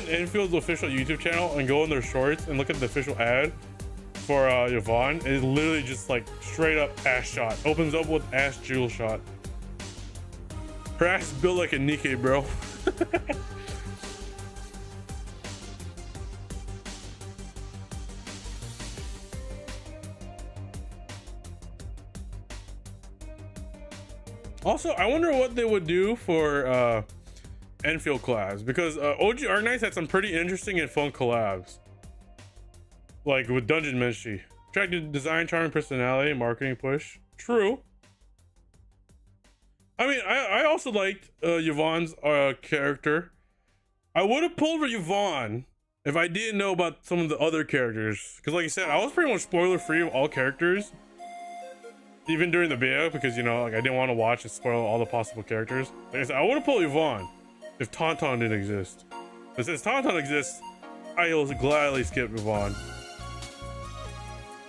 Enfield's official YouTube channel and go in their shorts and look at the official ad for Yvonne. It's literally just like straight up ass shot. Opens up with ass jewel shot. Her ass is built like a Nikkei, bro. Also, I wonder what they would do for Enfield collabs, because OG Arknights had some pretty interesting and fun collabs, like with Dungeon Ministry. Attractive design, charming personality, marketing push. True. I mean, I also liked Yvonne's character. I would have pulled for Yvonne if I didn't know about some of the other characters, because like I said, I was pretty much spoiler free of all characters, even during the beta, because you know, like I didn't want to watch and spoil all the possible characters. Like I said, I would have pulled Yvonne if Tauntaun didn't exist. But since Tauntaun exists, I will gladly skip Yvonne.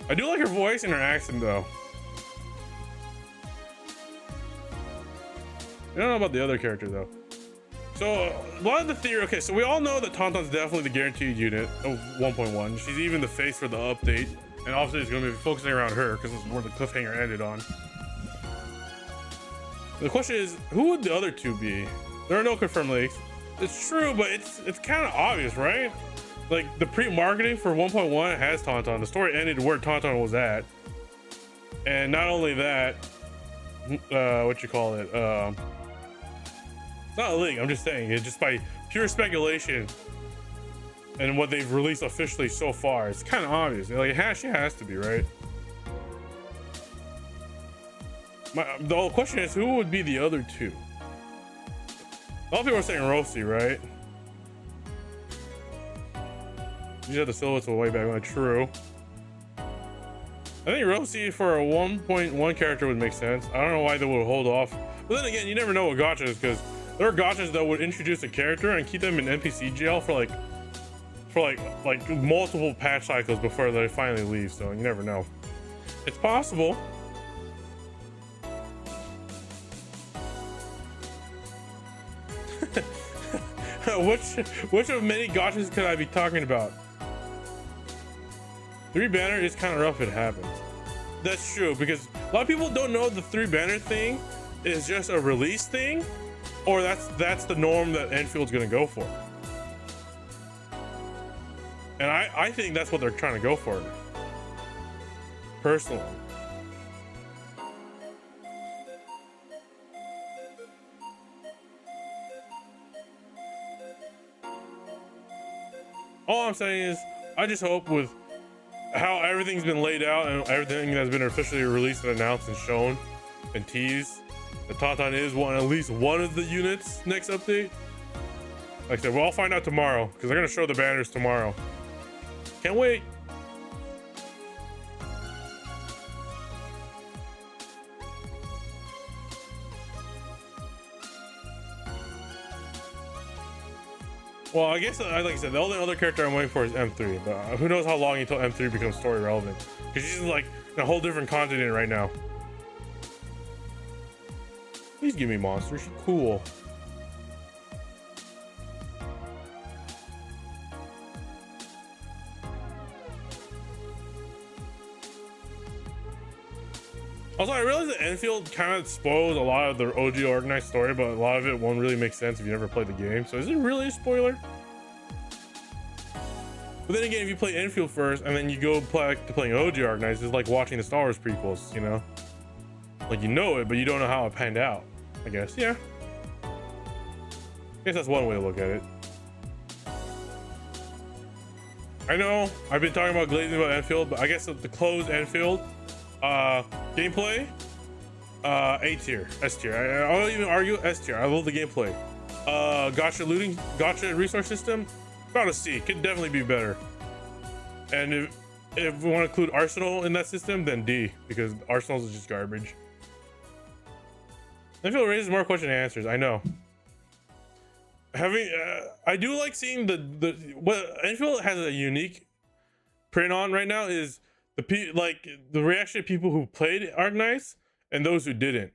I do like her voice and her accent though. I don't know about the other character though. So a lot of the theory, okay, so we all know that Tauntaun's definitely the guaranteed unit of 1.1. She's even the face for the update, and obviously it's going to be focusing around her because it's where the cliffhanger ended on. The question is, who would the other two be? There are no confirmed leaks. It's true, but it's kind of obvious, right? Like the pre-marketing for 1.1 has Tauntaun. The story ended where Tauntaun was at, and not only that, what you call it? It's not a leak. I'm just saying it just by pure speculation and what they've released officially so far. It's kind of obvious. Like she has to be, right? The whole question is, who would be the other two? A lot of people are saying Rosie, right? These are the silhouettes way back when. True. I think Rosie for a 1.1 character would make sense. I don't know why they would hold off. But then again, you never know what gotcha is, because there are gotchas that would introduce a character and keep them in NPC jail for like multiple patch cycles before they finally leave. So you never know. It's possible. Which of many gotchas could I be talking about? 3 banner is kind of rough if it happens. That's true, because a lot of people don't know the 3 banner thing is just a release thing, or that's the norm that Enfield's gonna go for. And I think that's what they're trying to go for, personally. All I'm saying is, I just hope with how everything's been laid out and everything that's been officially released and announced and shown and teased. The Tauntaun is at least one of the units next update. Like I said, we'll all find out tomorrow because they're gonna show the banners tomorrow. Can't wait. Well, I guess, like I said, the only other character I'm waiting for is M3, but who knows how long until M3 becomes story relevant. Because she's like in a whole different continent right now. Please give me monsters, she's cool. Also, I realize that Enfield kind of spoils a lot of the OG organized story, but a lot of it won't really make sense if you never played the game. So is it really a spoiler? But then again, if you play Enfield first and then you go back to playing OG organized, it's like watching the Star Wars prequels, you know? Like you know it, but you don't know how it panned out, I guess. Yeah. I guess that's one way to look at it. I know I've been talking about glazing about Enfield, but I guess the closed Enfield gameplay, A tier, S tier. I'll even argue S tier. I love the gameplay. Gotcha resource system, about a C. Could definitely be better. And if we want to include Arsenal in that system, then D, because Arsenals is just garbage. Enfield raises more questions than answers. I know. I do like seeing what Enfield has a unique print on right now is the reaction of people who played Arknights and those who didn't,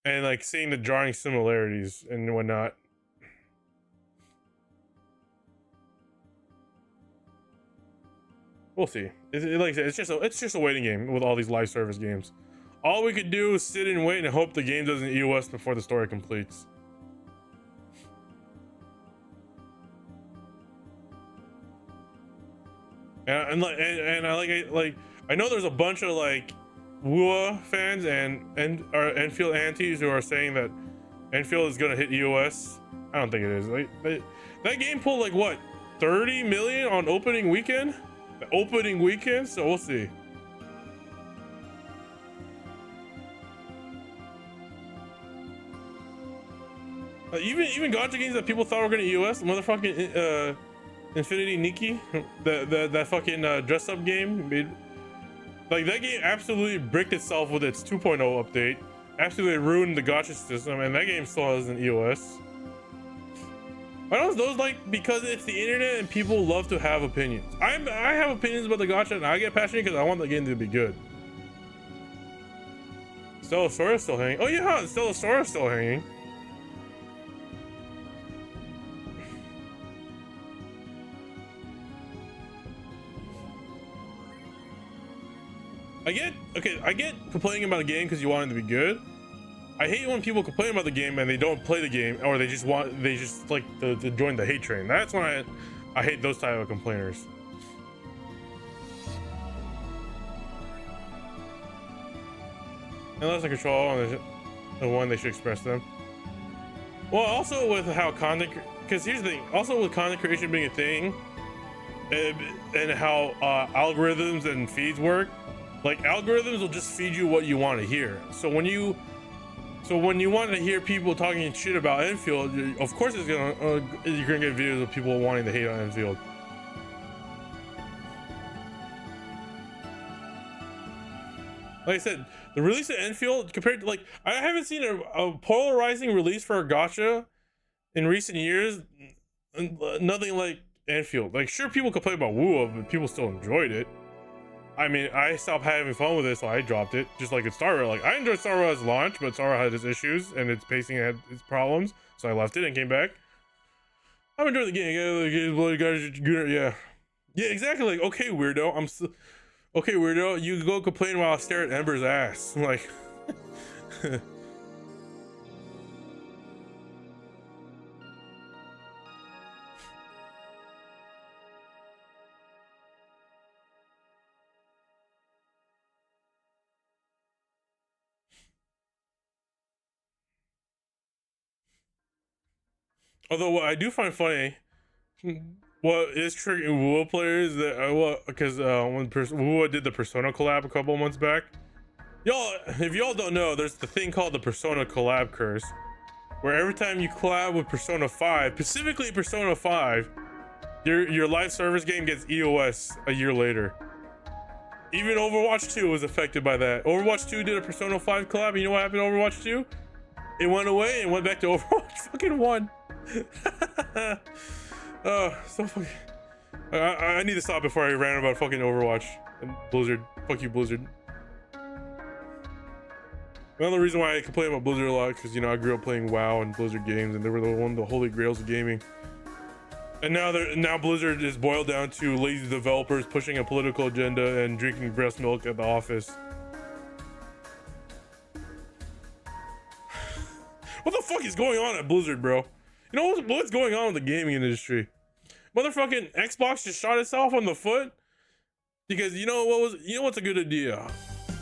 and like seeing the drawing similarities and whatnot. We'll see. Like I said, it's just a waiting game with all these live service games. All we could do is sit and wait and hope the game doesn't EOS before the story completes. And I know there's a bunch of like WUA fans and Enfield antis who are saying that Enfield is gonna hit EOS. I don't think it is. Like that game pulled like what, 30 million on opening weekend? The opening weekend, so we'll see. Even gacha games that people thought were gonna EOS, motherfucking Infinity Nikki, that fucking dress up game made, like that game absolutely bricked itself with its 2.0 update, absolutely ruined the gacha system, and that game still has an EOS. I don't know, those like, because it's the internet and people love to have opinions. I have opinions about the gacha and I get passionate because I want the game to be good. Stellasaurus still hanging. Oh yeah, Stellasaurus still hanging. I get complaining about a game because you want it to be good. I hate when people complain about the game and they don't play the game, or they just like to join the hate train. That's when I hate those type of complainers. Unless I control on the one, they should express them. Well, also with how content, because here's the thing, also with content creation being a thing, and how algorithms and feeds work. Like algorithms will just feed you what you want to hear. So when you want to hear people talking shit about Enfield, of course you're gonna get videos of people wanting to hate on Enfield. Like I said, the release of Enfield compared to, like, I haven't seen a polarizing release for a gacha in recent years. Nothing like Enfield. Like, sure, people complain about WUA, but people still enjoyed it. I mean, I stopped having fun with it, so I dropped it. Just like in Star Wars. Like, I enjoyed Star Wars launch, but Star Wars had its issues and its pacing had its problems, so I left it and came back. I'm enjoying the game. Yeah, yeah, exactly. Like, okay, weirdo. Okay, weirdo. You go complain while I stare at Ember's ass. I'm like. Although what I do find funny, what is triggering WoW players that because when WoW did the Persona collab a couple months back, y'all, if y'all don't know, there's the thing called the Persona collab curse, where every time you collab with Persona 5, specifically Persona 5, your live service game gets EOS a year later. Even Overwatch 2 was affected by that. Overwatch 2 did a Persona 5 collab, and you know what happened to Overwatch 2? It went away and went back to Overwatch fucking 1. So fucking... I need to stop before I rant about fucking Overwatch and Blizzard. Fuck you, Blizzard. Another reason why I complain about Blizzard a lot, because, you know, I grew up playing WoW and Blizzard games, and they were one of the holy grails of gaming. And now Blizzard is boiled down to lazy developers pushing a political agenda and drinking breast milk at the office. What the fuck is going on at Blizzard, bro? You know what's going on with the gaming industry? Motherfucking Xbox just shot itself on the foot because you know what's a good idea?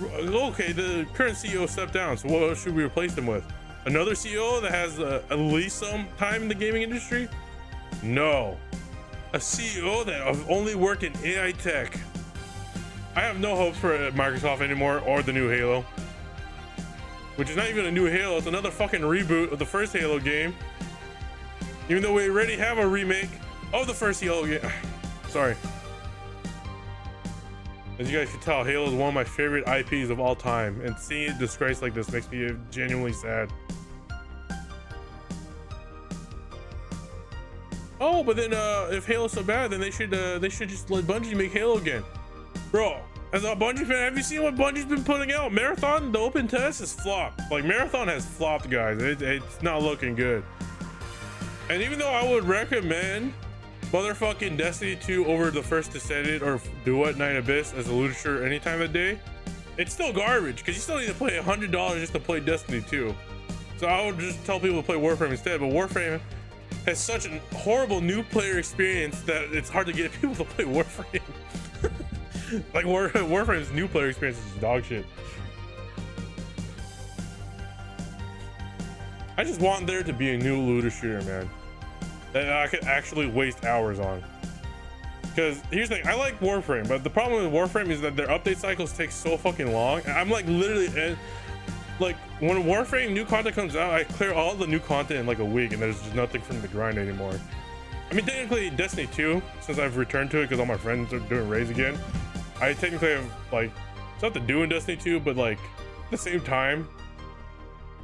Okay, the current CEO stepped down, so what should we replace him with? Another CEO that has at least some time in the gaming industry? No, a CEO that have only worked in AI tech. I have no hopes for Microsoft anymore or the new Halo, which is not even a new Halo. It's another fucking reboot of the first Halo game, even though we already have a remake of the first Halo game. Sorry. As you guys can tell, Halo is one of my favorite IPs of all time, and seeing it disgraced like this makes me genuinely sad. Oh, but then if Halo's so bad, then they should just let Bungie make Halo again. Bro, as a Bungie fan, have you seen what Bungie's been putting out? Marathon, the open test is flopped. Like, Marathon has flopped, guys. It's not looking good. And even though I would recommend motherfucking Destiny 2 over the first Descendant or Duet 9 Abyss as a looter any time of day, it's still garbage because you still need to pay $100 just to play Destiny 2. So I would just tell people to play Warframe instead, but Warframe has such a horrible new player experience that it's hard to get people to play Warframe. Like Warframe's new player experience is dog shit. I just want there to be a new looter shooter, man, that I could actually waste hours on. Because here's the thing, I like Warframe, but the problem with Warframe is that their update cycles take so fucking long. I'm like literally, like when Warframe new content comes out, I clear all the new content in like a week, and there's just nothing for me to grind anymore. I mean, technically Destiny 2, since I've returned to it because all my friends are doing raids again, I technically have like stuff to do in Destiny 2, but like at the same time,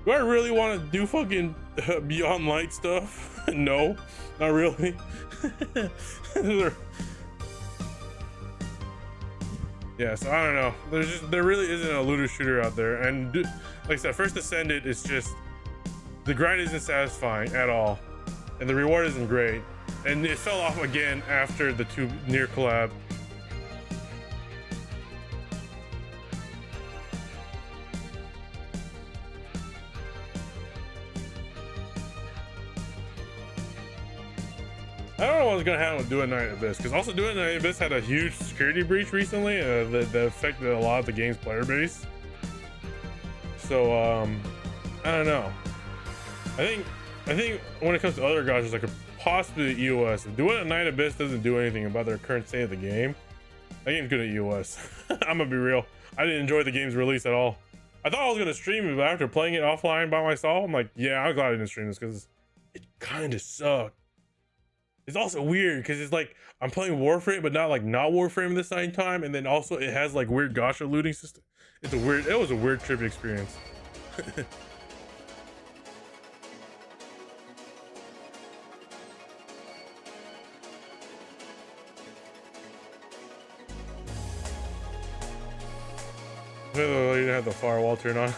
do I really want to do fucking Beyond Light stuff? No, not really. Yeah, so I don't know. There really isn't a looter shooter out there, and like I said, First Ascended is just, the grind isn't satisfying at all, and the reward isn't great, and it fell off again after the 2 near collab. I don't know what's gonna happen with Duet 9 Abyss, because also Duet 9 Abyss had a huge security breach recently that affected a lot of the game's player base. So I don't know. I think when it comes to other gotchas, I could possibly EOS. If Duet 9 Abyss doesn't do anything about their current state of the game, that game's gonna EOS. I'm gonna be real. I didn't enjoy the game's release at all. I thought I was gonna stream it, but after playing it offline by myself, I'm like, yeah, I'm glad I didn't stream this because it kind of sucked. It's also weird because it's like I'm playing Warframe, but not Warframe at the same time, and then also it has like weird gacha looting system. It was a weird trip experience. You didn't have the firewall turned on.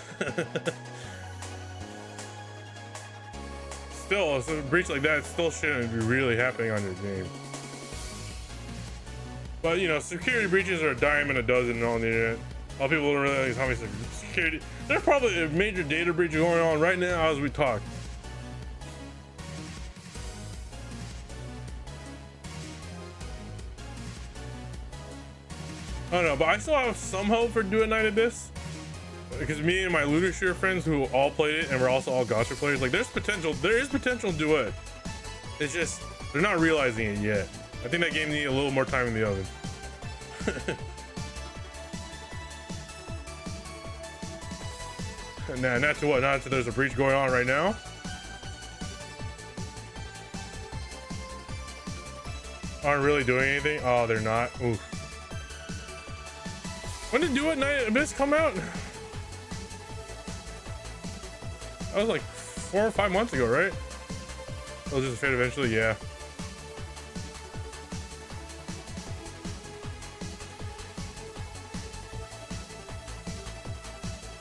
Still, a breach like that still shouldn't be really happening on your game. But you know, security breaches are a dime and a dozen on the internet. A lot of people don't realize how many security. There's probably a major data breach going on right now as we talk. I don't know, but I still have some hope for Duet 9 Abyss. Because me and my looter shooter friends who all played it, and we're also all gacha players, like there is potential to do it. It's just they're not realizing it yet. I think that game needs a little more time in the oven. Nah, not to what? Not to there's a breach going on right now. Aren't really doing anything. Oh, they're not. Oof. When did Do It Night Abyss come out? That was like 4 or 5 months ago, right? It'll just fade eventually, yeah.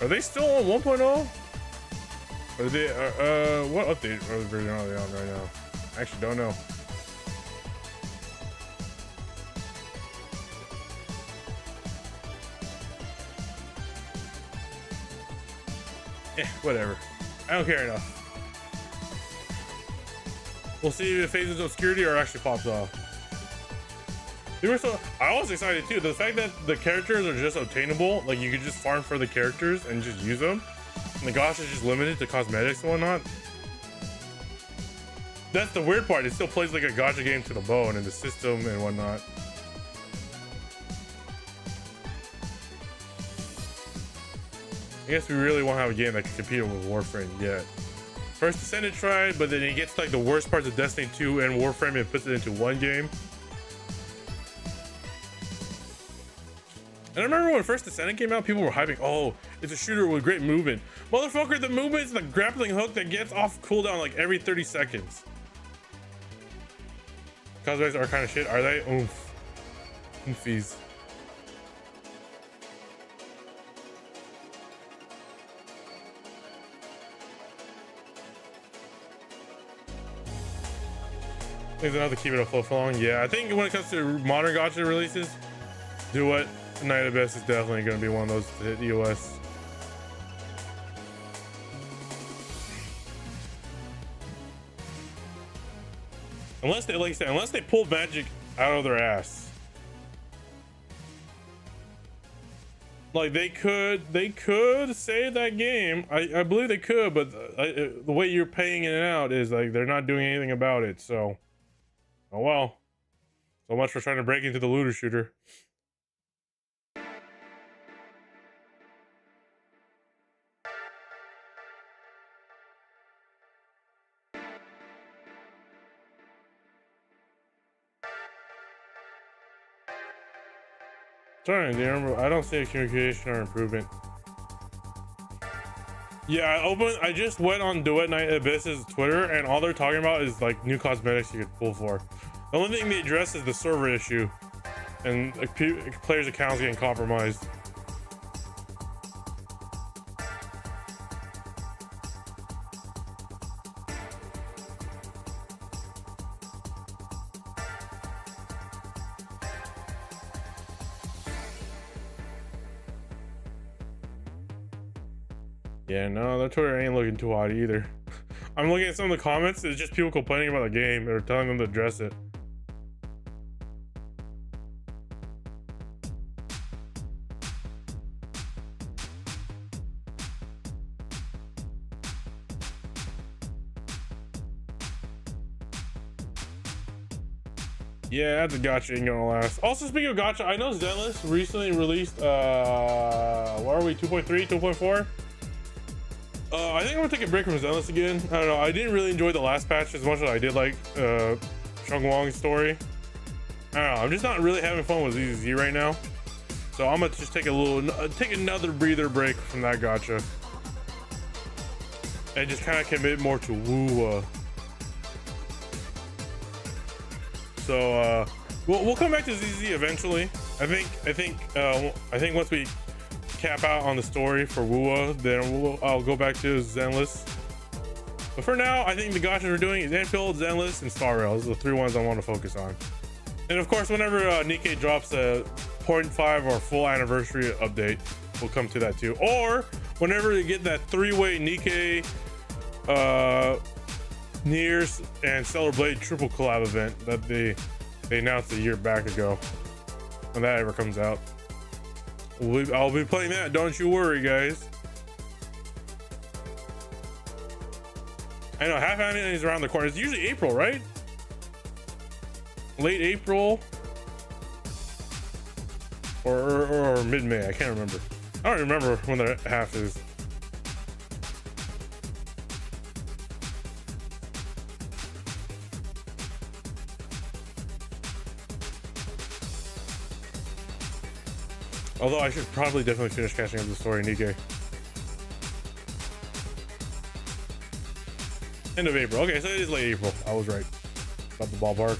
Are they still on 1.0? Are they, what update version are they on right now? I actually don't know. Whatever. I don't care enough. We'll see if it phases obscurity or actually pops off. I was excited too. The fact that the characters are just obtainable, like you could just farm for the characters and just use them. And the gacha is just limited to cosmetics and whatnot. That's the weird part. It still plays like a gacha game to the bone and the system and whatnot. I guess we really won't have a game that can compete with Warframe yet. First Descendant tried, but then he gets like the worst parts of Destiny 2 and Warframe and puts it into one game. And I remember when First Descendant came out, people were hyping, oh, it's a shooter with great movement. Motherfucker, the movement is the grappling hook that gets off cooldown like every 30 seconds. Cosmetics are kind of shit, are they? Oomph. Oomfies. Things enough to keep it afloat for long. Yeah, I think when it comes to modern gacha releases, Do It Night Abyss is definitely going to be one of those to hit EOS. Unless they, like I said, unless they pull magic out of their ass. Like they could save that game. I believe they could, but the way you're paying it out is like they're not doing anything about it. So, oh well. So much for trying to break into the looter shooter. Sorry, I don't see a communication or improvement. Yeah, I just went on Do It Night Abyss's Twitter, and all they're talking about is like new cosmetics you could pull for. The only thing they address is the server issue, and like, players' accounts getting compromised. Yeah, no, their Twitter ain't looking too hot either. I'm looking at some of the comments, it's just people complaining about the game or telling them to address it. Yeah, that's a gacha ain't gonna last. Also, speaking of gacha, I know Zenless recently released, what are we, 2.3, 2.4? I think I'm gonna take a break from Zenless again. I don't know, I didn't really enjoy the last patch as much as I did like Chung Wong's story. I don't know, I'm just not really having fun with ZZ right now. So I'm gonna just take another breather break from that gacha. And just kind of commit more to Woo. So we'll come back to ZZ eventually. I think once we cap out on the story for Woo, then I'll go back to Zenless. But for now, I think the gachas we're doing is Anfield, Zenless, and Star Rail. Those are the 3 ones I want to focus on. And of course, whenever Nikkei drops a 0.5 or full anniversary update, we'll come to that too. Or whenever they get that 3-way Nikkei, Niers, and Stellar Blade triple collab event that they announced a year back ago, when that ever comes out. I'll be playing that, don't you worry, guys. I know half anime is around the corner. It's usually April, right? late April or mid-May. I can't remember. I don't remember when the half is. Although I should probably definitely finish catching up the story, Nikkei. End of April. Okay, so it is late April. I was right about the ballpark.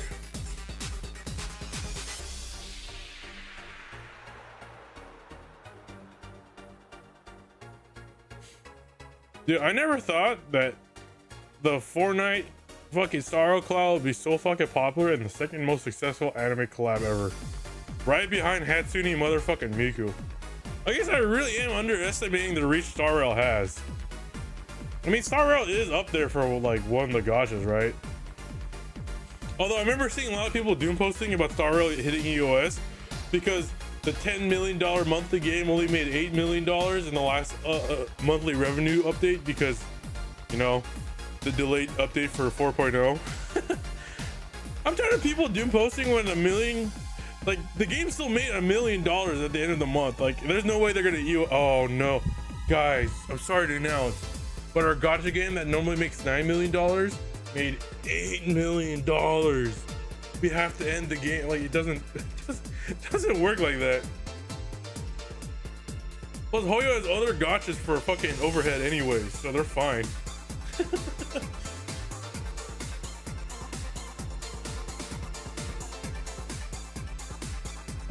Dude, I never thought that the Fortnite fucking Starro Cloud would be so fucking popular and the second most successful anime collab ever. Right behind Hatsune motherfucking Miku. I guess I really am underestimating the reach Star Rail has. I mean, Star Rail is up there for like one of the gotchas, right? Although I remember seeing a lot of people doom posting about Star Rail hitting EOS because the $10 million monthly game only made $8 million in the last monthly revenue update because, you know, the delayed update for 4.0. I'm tired of people doom posting when a million, like the game still made $1 million at the end of the month. Like there's no way they're gonna oh no, guys, I'm sorry to announce, but our gacha game that normally makes $9 million made $8 million. We have to end the game. Like it doesn't work like that. Plus Hoyo has other gotchas for fucking overhead anyways, so they're fine.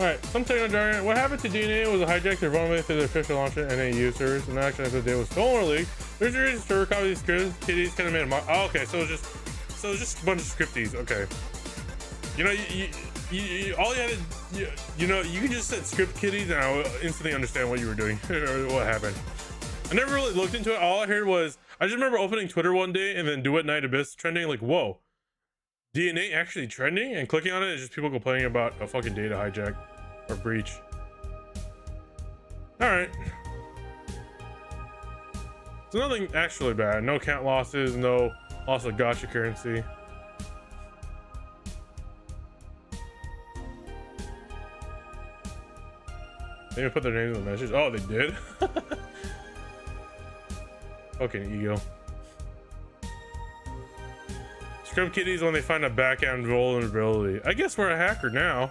Alright, some techno jargon. What happened to DNA was a hijack to run away through the official launch of NA users, and actually after the day was stolen leaked. There's a reason to recover these kitties kind of made a oh, okay, so it's just a bunch of scripties. Okay, you know, you all you had to, you know, you can just set script kitties and I'll instantly understand what you were doing or what happened. I never really looked into it. All I heard was I just remember opening Twitter one day and then Duet Night Abyss trending, like, whoa, DNA actually trending, and clicking on it is just people complaining about a fucking data hijack or breach. All right, so nothing actually bad. No count losses, no loss of gacha currency. They even put their names in the message. Oh, they did. Fucking ego. Scrub kitties when they find a backend vulnerability. I guess we're a hacker now.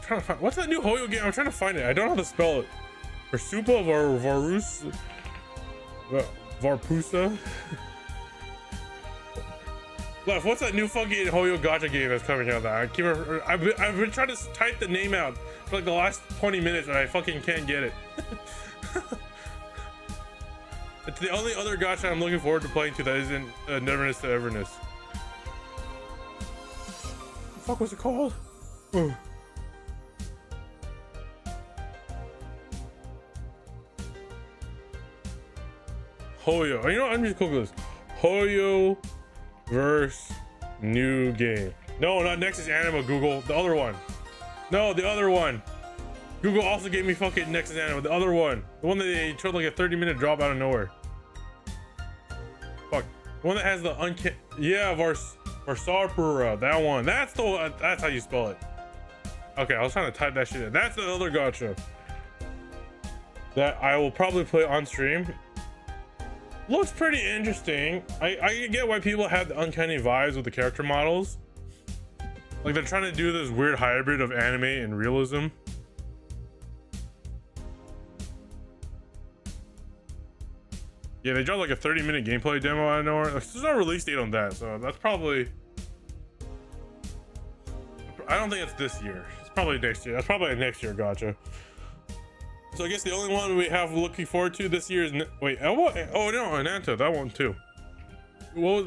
Trying to find, what's that new Hoyo game? I'm trying to find it. I don't know how to spell it. Versupa Varus Varpusa. Left, what's that new fucking Hoyo gacha game that's coming out? That I've been trying to type the name out for like the last 20 minutes and I fucking can't get it. It's the only other gacha I'm looking forward to playing to that isn't Neverness to Everness. What the fuck was it called? Oh. Hoyo. You know what? I'm just Google this. Hoyo verse new game. No, not Nexus Anima, Google. The other one. No, the other one. Google also gave me fucking Nexus Anima. The other one. The one that they showed like a 30-minute drop out of nowhere. Fuck. The one that has the uncanny. Yeah, Varsarpura. That one. That's the one. That's how you spell it. Okay, I was trying to type that shit in. That's the other gacha that I will probably play on stream. Looks pretty interesting. I get why people have the uncanny vibes with the character models. Like they're trying to do this weird hybrid of anime and realism. Yeah, they dropped like a 30-minute gameplay demo out of nowhere. There's no release date on that, so that's probably... I don't think it's this year. It's probably next year. That's probably a next year gacha. So I guess the only one we have looking forward to this year is wait, what? Oh no, Ananta, that one too. What was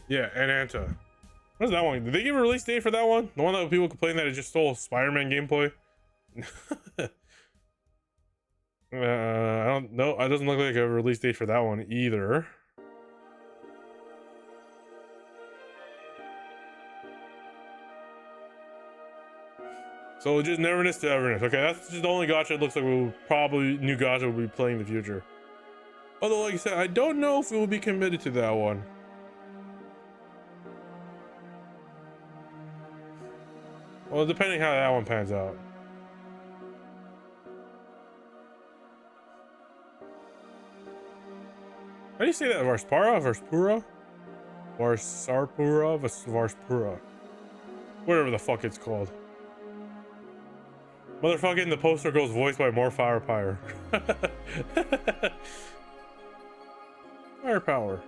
yeah, Ananta. What is that one? Did they give a release date for that one? The one that people complain that it just stole Spider-Man gameplay? I don't know. It doesn't look like a release date for that one either. So just Neverness to Everness. Okay, that's just the only gacha it looks like we'll probably new gacha will be playing in the future. Although, like I said, I don't know if we will be committed to that one. Well, depending how that one pans out. How do you say that? Varspara? Varspura? Varsarpura? Varspura? Whatever the fuck it's called. Motherfucking the poster goes voiced by more Firepower. Firepower.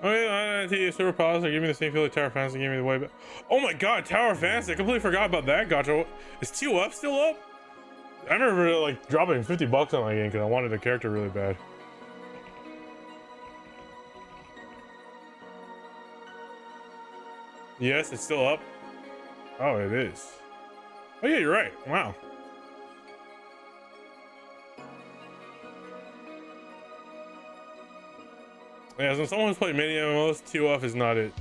Oh yeah, Super Pause. Give me the same feel like Tower Fantasy gave me the way back. Oh my god, Tower Fantasy! I completely forgot about that. Gotcha. Is TOF still up? I remember like dropping 50 bucks on my game because I wanted the character really bad. Yes, it's still up. Oh, it is. Oh yeah, you're right. Wow. Yeah, so someone who's played many MMOs, TOF is not it.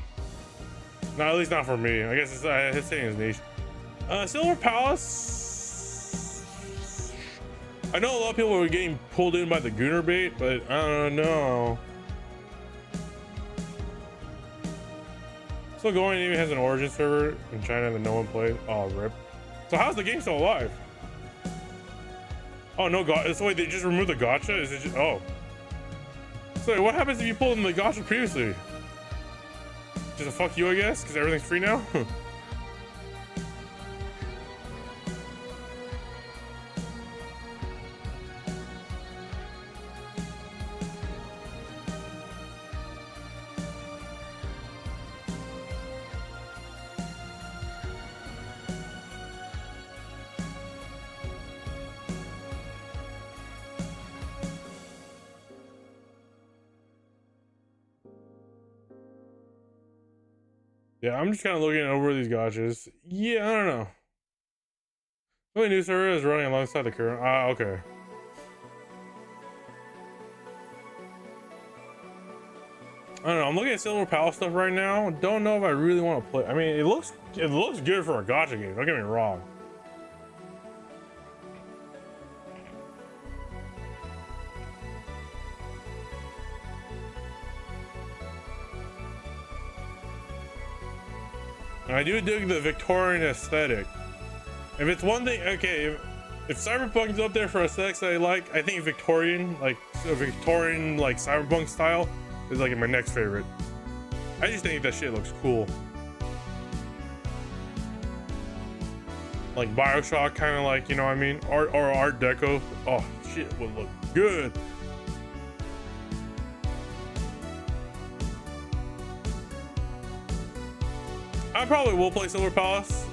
Not at least not for me. I guess it's saying his niche. Silver Palace. I know a lot of people were getting pulled in by the Gooner bait, but I don't know. Still going, it even has an origin server in China that no one plays. Oh, rip. So how's the game still alive? Oh no, so wait, they just removed the gacha? Is it just, oh. So what happens if you pulled in the gacha previously? Just a fuck you, I guess, because everything's free now? Yeah, I'm just kind of looking over these gachas. Yeah, I don't know. The new server is running alongside the current. Ah, okay. I don't know. I'm looking at Silver Palace stuff right now. Don't know if I really want to play. I mean, it looks good for a gacha game. Don't get me wrong. I do dig the Victorian aesthetic. If it's one thing, okay, if Cyberpunk's up there for aesthetics I like, I think Victorian, like a Victorian, like Cyberpunk style, is like my next favorite. I just think that shit looks cool. Like Bioshock, kind of like, you know what I mean? Art Deco. Oh, shit would look good. I probably will play Silver Palace.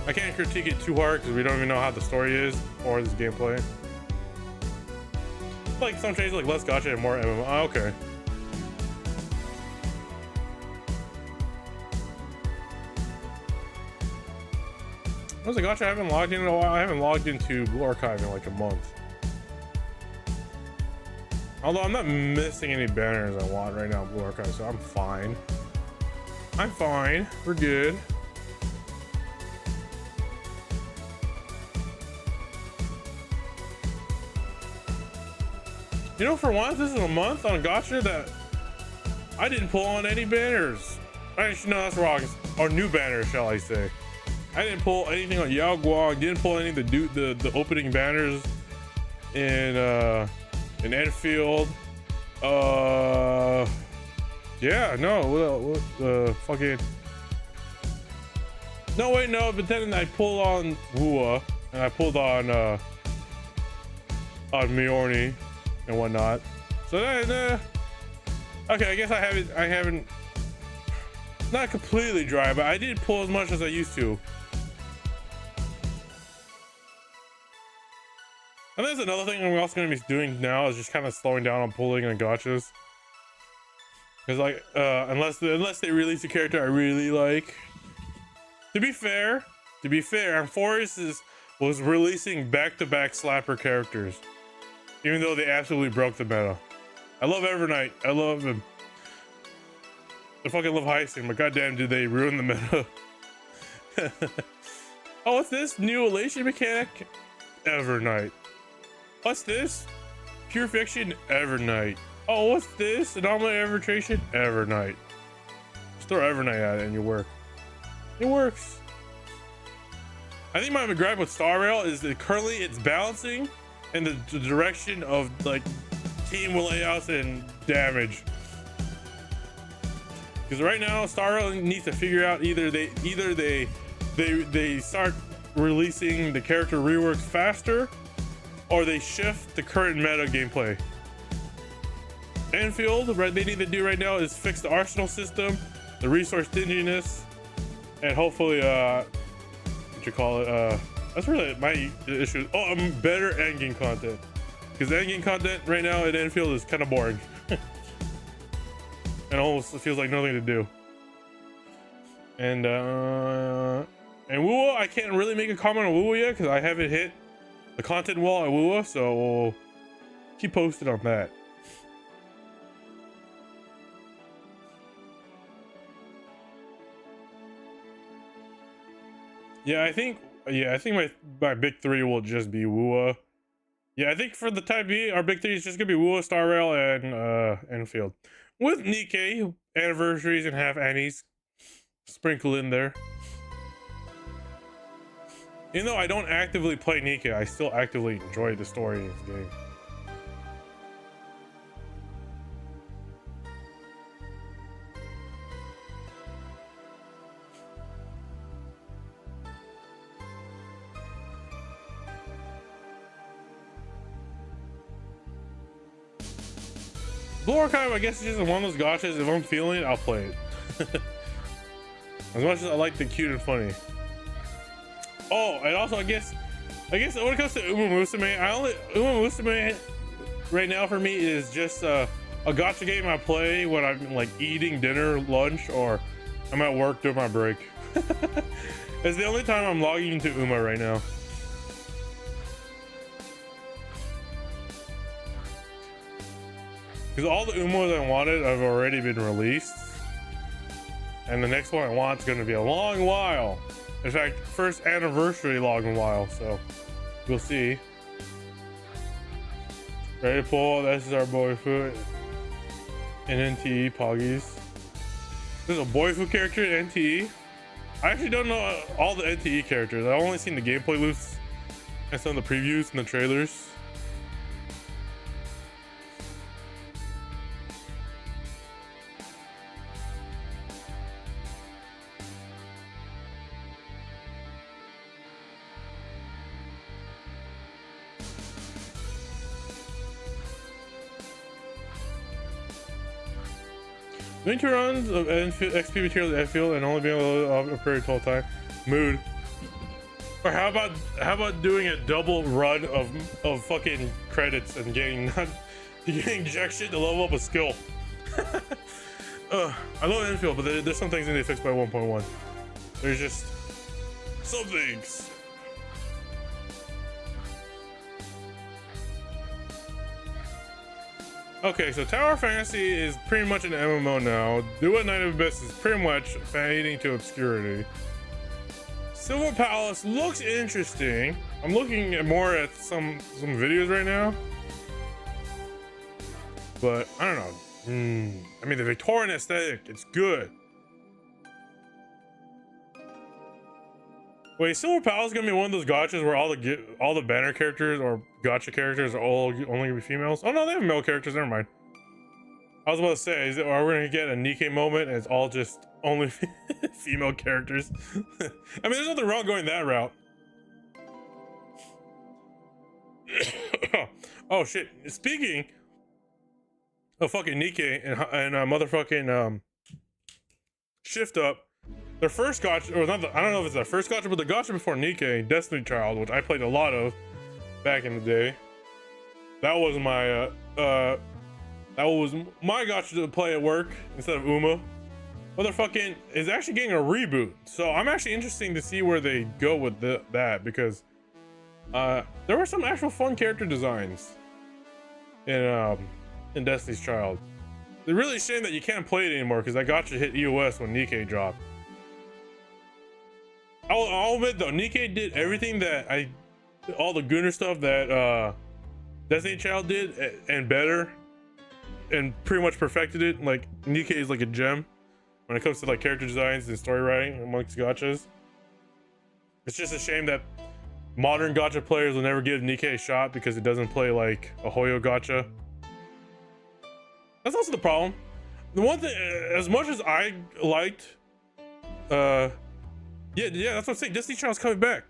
I can't critique it too hard because we don't even know how the story is or this gameplay. Like some changes, like less gacha and more MMO. Oh, okay. What's the gacha? I haven't logged in a while. I haven't logged into Blue Archive in like a month. Although I'm not missing any banners I want right now in Blue Archive, so I'm fine. I'm fine. We're good. You know, for once, this is a month on Gacha that I didn't pull on any banners. Actually, no, that's wrong. Or new banners, shall I say. I didn't pull anything on Yao Guang. Didn't pull any of the opening banners in Enfield. Yeah, no, fucking. No, wait, no, but then I pulled on Wua and I pulled on Miorni and whatnot. So then, okay, I guess I haven't. not completely dry, but I didn't pull as much as I used to. And there's another thing I'm also going to be doing now is just kind of slowing down on pulling and gotchas. Because like, unless they release a character I really like. To be fair, Forest was releasing back-to-back slapper characters, even though they absolutely broke the meta. I love Evernight. I love him. I fucking love Heisting, but goddamn, did they ruin the meta? Oh, what's this? New elation mechanic? Evernight. What's this? Pure Fiction? Evernight. Oh, what's this? Anomaly Arbitration? Evernight. Just throw Evernight at it and you work. It works. I think my gripe with Star Rail is that currently it's balancing in the direction of like team layouts and damage. Because right now Star Rail needs to figure out either they start releasing the character reworks faster, or they shift the current meta gameplay. Enfield, what they need to do right now is fix the arsenal system, the resource stinginess, and hopefully what you call it, that's really my issue. Oh, better endgame content, because the endgame content right now at Enfield is kind of boring. And almost feels like nothing to do. And Woo, I can't really make a comment on Woo yet because I haven't hit the content wall at Woo, so we'll keep posted on that. Yeah, I think my big three will just be Woo. Yeah, I think for the time being, our big three is just gonna be Woo, Star Rail, and Enfield, with Nikkei anniversaries and half annies sprinkled in there. Even though I don't actively play Nikkei, I still actively enjoy the story of this game. Blue Archive, I guess, is just one of those gotchas. If I'm feeling it, I'll play it. As much as I like the cute and funny. Oh, and also I guess when it comes to Uma Musume, Uma Musume right now for me is just a gotcha game I play when I'm like eating dinner, lunch, or I'm at work during my break. It's the only time I'm logging into Uma right now. Because all the Umas I wanted have already been released. And the next one I want is going to be a long while. In fact, first anniversary long while, so we'll see. Ready to pull? This is our boyfoot and NTE Poggies. This is a boyfoot character in NTE. I actually don't know all the NTE characters. I've only seen the gameplay loops and some of the previews and the trailers. Doing 2 runs of XP materials at Enfield and only being able to operate 12 time. Mood. Or how about doing a double run of fucking credits and getting injection to level up a skill. I love Enfield, but there's some things that they fixed by 1.1. There's just some things. Okay, so Tower Fantasy is pretty much an MMO now. Duet Night of Abyss is pretty much fading to obscurity. Silver Palace looks interesting. I'm looking at more at some videos right now. But, I don't know. I mean, the Victorian aesthetic, it's good. Wait, Silver Palace is gonna be one of those gotchas where all the banner characters or gotcha characters are only gonna be females? Oh no, they have male characters. Never mind. I was about to say, are we gonna get a Nikkei moment and it's all just only female characters? I mean, there's nothing wrong going that route. Oh shit! Speaking of fucking Nikkei and motherfucking Shift Up, their first gacha, or not, I don't know if it's their first gacha, but the gacha before Nikkei, Destiny Child, which I played a lot of back in the day. That was my gacha to play at work instead of Uma. Motherfucking is actually getting a reboot, so I'm actually interested to see where they go with that, because there were some actual fun character designs in Destiny's Child. It's really a shame that you can't play it anymore, because that gacha hit EOS when Nikkei dropped. I'll admit though, Nikkei did everything that all the gooner stuff that Destiny Child did and better, and pretty much perfected it. Like Nikkei is like a gem when it comes to like character designs and story writing amongst gachas. It's just a shame that modern gacha players will never give Nikkei a shot because it doesn't play like a Hoyo gacha. That's also the problem. The one thing, as much as I liked, yeah, that's what I'm saying. Destiny Child's coming back.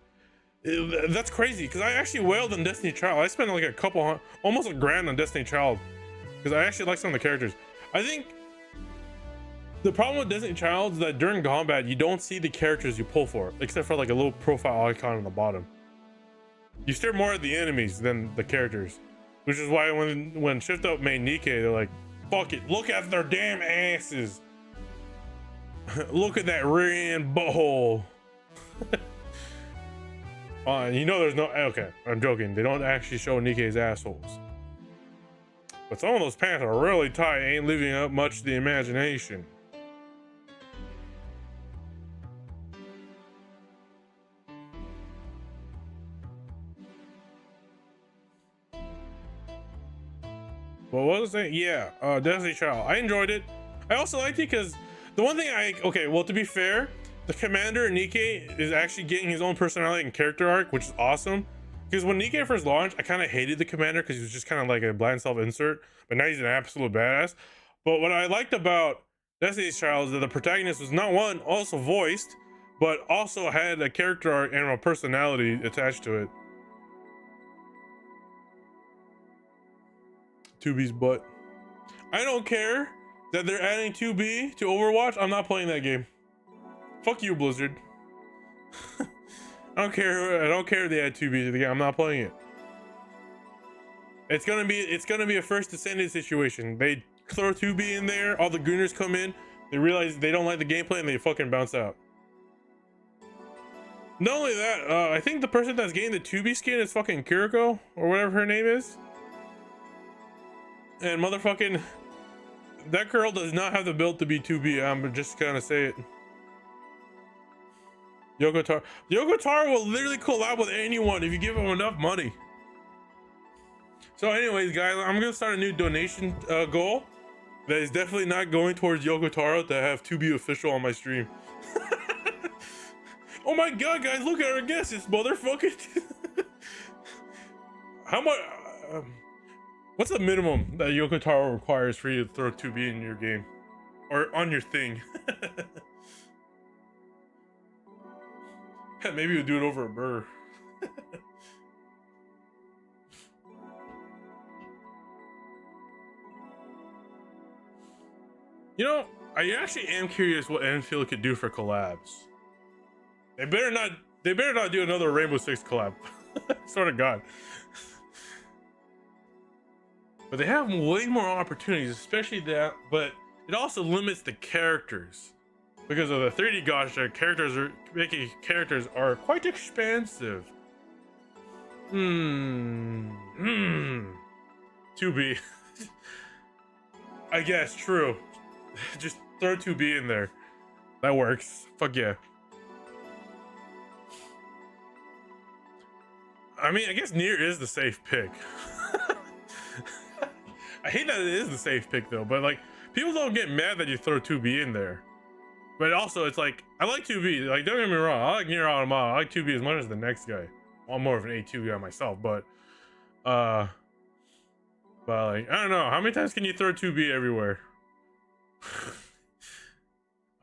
That's crazy, because I actually wailed on Destiny Child. I spent like almost $1,000 on Destiny Child because I actually like some of the characters. I think the problem with Destiny Child is that during combat you don't see the characters you pull for, except for like a little profile icon on the bottom. You stare more at the enemies than the characters, which is why when Shift Up made Nikkei, they're like, fuck it, look at their damn asses. Look at that rear end butthole. You know there's no, okay, I'm joking. They don't actually show Nikkei's assholes. But some of those pants are really tight, ain't leaving up much to the imagination. Well, what was that? Yeah, Destiny Child. I enjoyed it. I also liked it because the one thing okay, well, to be fair, the commander Nikkei is actually getting his own personality and character arc, which is awesome. Because when Nikkei first launched, I kind of hated the commander because he was just kind of like a bland self-insert, but now he's an absolute badass. But what I liked about Destiny's Child is that the protagonist was not one also voiced, but also had a character arc and a personality attached to it. 2B's butt. I don't care that they're adding 2B to Overwatch. I'm not playing that game. Fuck you, Blizzard. I don't care if they add 2B to the game. I'm not playing it. It's gonna be a first descendant situation. They throw 2B in there, all the gooners come in, they realize they don't like the gameplay and they fucking bounce out. Not only that, I think the person that's getting the 2B skin is fucking Kiriko, or whatever her name is. And motherfucking, that girl does not have the build to be 2B. I'm just gonna say it. Yoko Taro will literally collab with anyone if you give him enough money. So anyways, guys, I'm gonna start a new donation goal that is definitely not going towards Yoko Taro to have 2B official on my stream. Oh my god, guys, look at our guest, this motherfucker. How much? What's the minimum that Yoko Taro requires for you to throw 2B in your game? Or on your thing? Maybe we'll do it over a burr. You know, I actually am curious what Enfield could do for collabs. They better not do another Rainbow Six collab. Swear to God. But they have way more opportunities, especially that, but it also limits the characters. Because of the 3D gacha, making characters are quite expansive. 2B. I guess, true. Just throw 2B in there. That works. Fuck yeah. I mean, I guess Nier is the safe pick. I hate that it is the safe pick though, but like, people don't get mad that you throw 2B in there. But also, it's like, I like 2B. Like, don't get me wrong, I like Nier Automata. I like 2B as much as the next guy. I'm more of an A2 guy myself, but like, I don't know. How many times can you throw 2B everywhere?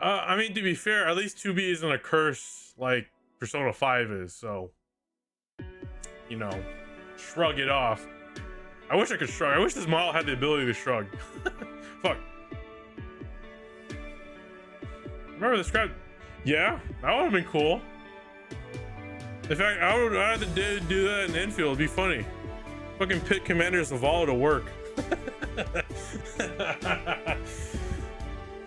I mean, to be fair, at least 2B isn't a curse like Persona 5 is, so, you know, shrug it off. I wish I could shrug. I wish this model had the ability to shrug. Fuck. Remember the scrap? Yeah, that would have been cool. In fact, I would rather do that in infield. It'd be funny. Fucking pit commanders of all to work.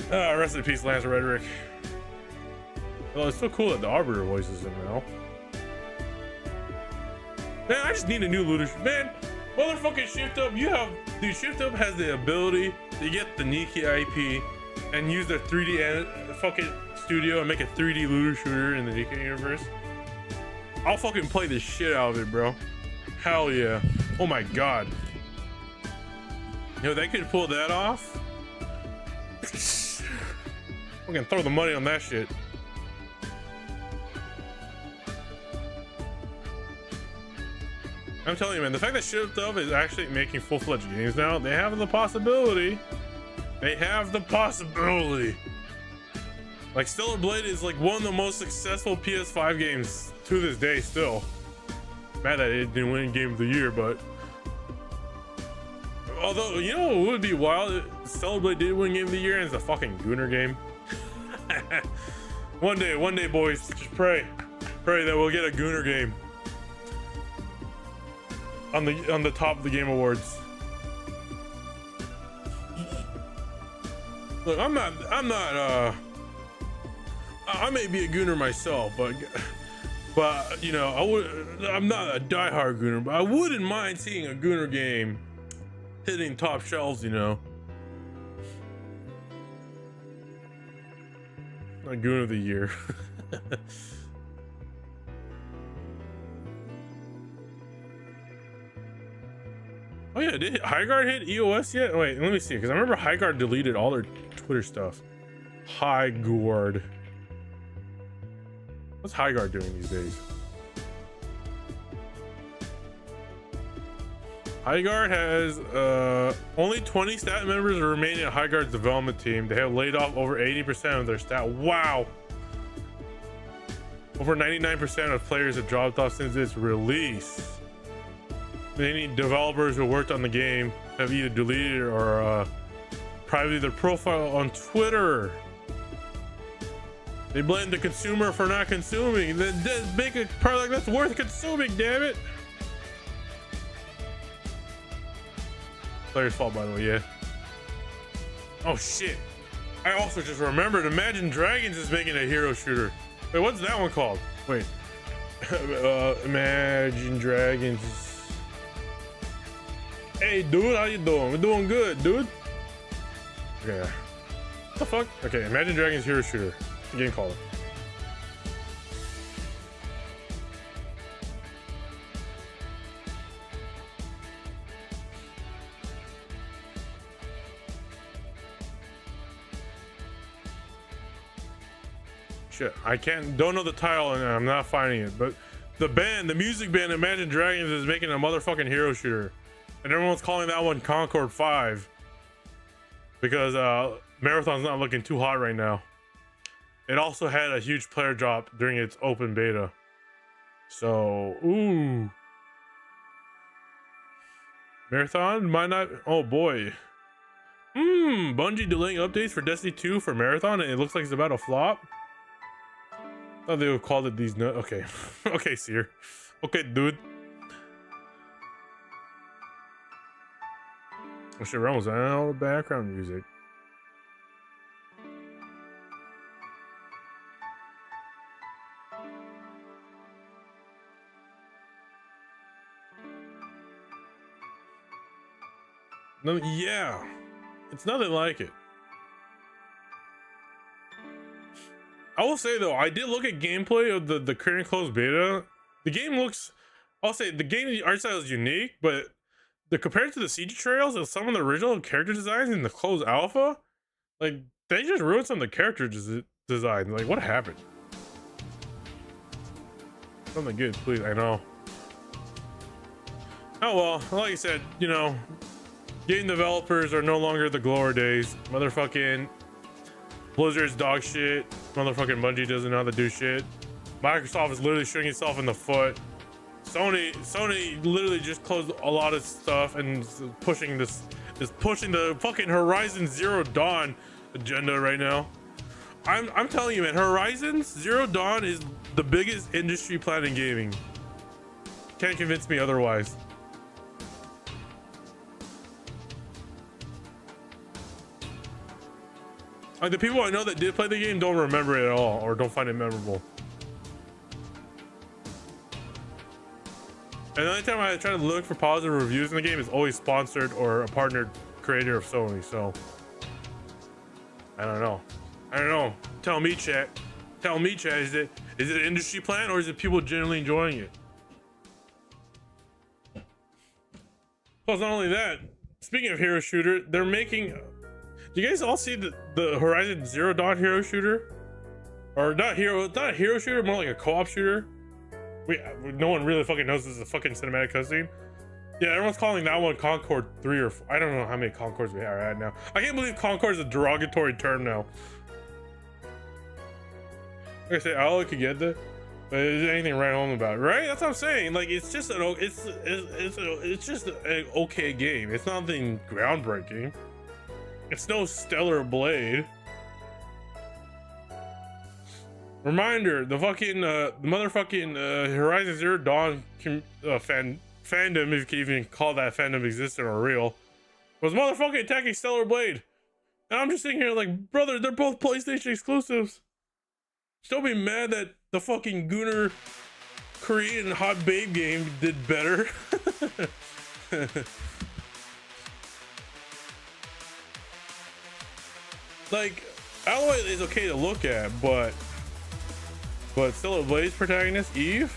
Rest in peace, Lance Redrick. Well, it's so cool that the Arbiter voices him now. Man, I just need a new looter. Man, motherfucking Shift Up, dude, Shift Up has the ability to get the Nikki IP and use their 3D fucking studio and make a 3D looter shooter in the Nikki universe. I'll fucking play the shit out of it, bro. Hell yeah. Oh my god. You know, they could pull that off. We're gonna throw the money on that shit. I'm telling you, man, the fact that Shift Up is actually making full-fledged games now, they have the possibility. They have the possibility. Like, Stellar Blade is like one of the most successful PS5 games to this day still. Mad that it didn't win Game of the Year, but... Although, you know, it would be wild if Stellar Blade did win Game of the Year and it's a fucking Gooner game. One day, boys, just pray that we'll get a Gooner game on the top of the Game Awards. Look, I may be a Gooner myself, but you know, I'm not a diehard Gooner, but I wouldn't mind seeing a Gooner game hitting top shelves, you know. A Goon of the Year. Oh yeah, did Highguard hit EOS yet? Wait, let me see, because I remember Highguard deleted all their Twitter stuff. Highguard. What's Highguard doing these days? Highguard has only 20 staff members remaining at Highguard's development team. They have laid off over 80% of their staff. Wow. Over 99% of players have dropped off since its release. Many developers who worked on the game have either deleted or privated their profile on Twitter. They blame the consumer for not consuming. Then make a product that's worth consuming, damn it. Player's fault, by the way, yeah. Oh shit. I also just remembered Imagine Dragons is making a hero shooter. Wait, what's that one called? Wait. Imagine Dragons. Hey dude, how you doing? We're doing good, dude. Okay. What the fuck? Okay, Imagine Dragons hero shooter. The game called. Shit, I don't know the title and I'm not finding it, but the music band Imagine Dragons is making a motherfucking hero shooter. And everyone's calling that one Concord 5 because Marathon's not looking too hot right now. It also had a huge player drop during its open beta. So, ooh. Marathon might not, oh boy. Bungie delaying updates for Destiny 2 for Marathon and it looks like it's about to flop. I thought they would call it these, okay. Okay, Seer. Okay, dude. Oh shit, Ramos, I don't know background music. No, yeah, it's nothing like it. I will say though, I did look at gameplay of the current closed beta. The game looks, I'll say the game art style is unique, but compared to the CG trails and some of the original character designs in the closed alpha, like they just ruined some of the character design. Like what happened? Something good, please. I know. Oh well, like I said, you know, game developers are no longer the glory days. Motherfucking Blizzard's dog shit. Motherfucking Bungie doesn't know how to do shit. Microsoft is literally shooting itself in the foot. Sony literally just closed a lot of stuff and is pushing the fucking Horizon Zero Dawn agenda right now. I'm telling you, man, Horizon Zero Dawn is the biggest industry plan in gaming. Can't convince me otherwise. Like, the people I know that did play the game don't remember it at all, or don't find it memorable. And the only time I try to look for positive reviews in the game is always sponsored or a partnered creator of Sony. So I don't know. Tell me, chat. Is it an industry plan, or is it people generally enjoying it? Plus, not only that, speaking of hero shooter, they're making. Do you guys all see the Horizon Zero Dawn hero shooter? Or not hero? It's not a hero shooter, more like a co-op shooter. No one really fucking knows this is a fucking cinematic cutscene. Yeah, everyone's calling that one Concord 3 or 4. I don't know how many Concords we are at now. I can't believe Concord is a derogatory term now. Like I say, I could get that, but is there anything right home about it, right? That's what I'm saying. Like, it's just it's just an okay game. It's nothing groundbreaking. It's no stellar blade. Reminder: the fucking the motherfucking Horizon Zero Dawn fandom, if you can even call that fandom existent or real, was motherfucking attacking Stellar Blade. And I'm just sitting here like, brother, they're both PlayStation exclusives. Still be mad that the fucking Gooner Korean hot babe game did better. Like, Alloy is okay to look at, but Stellar Blade's protagonist, Eve?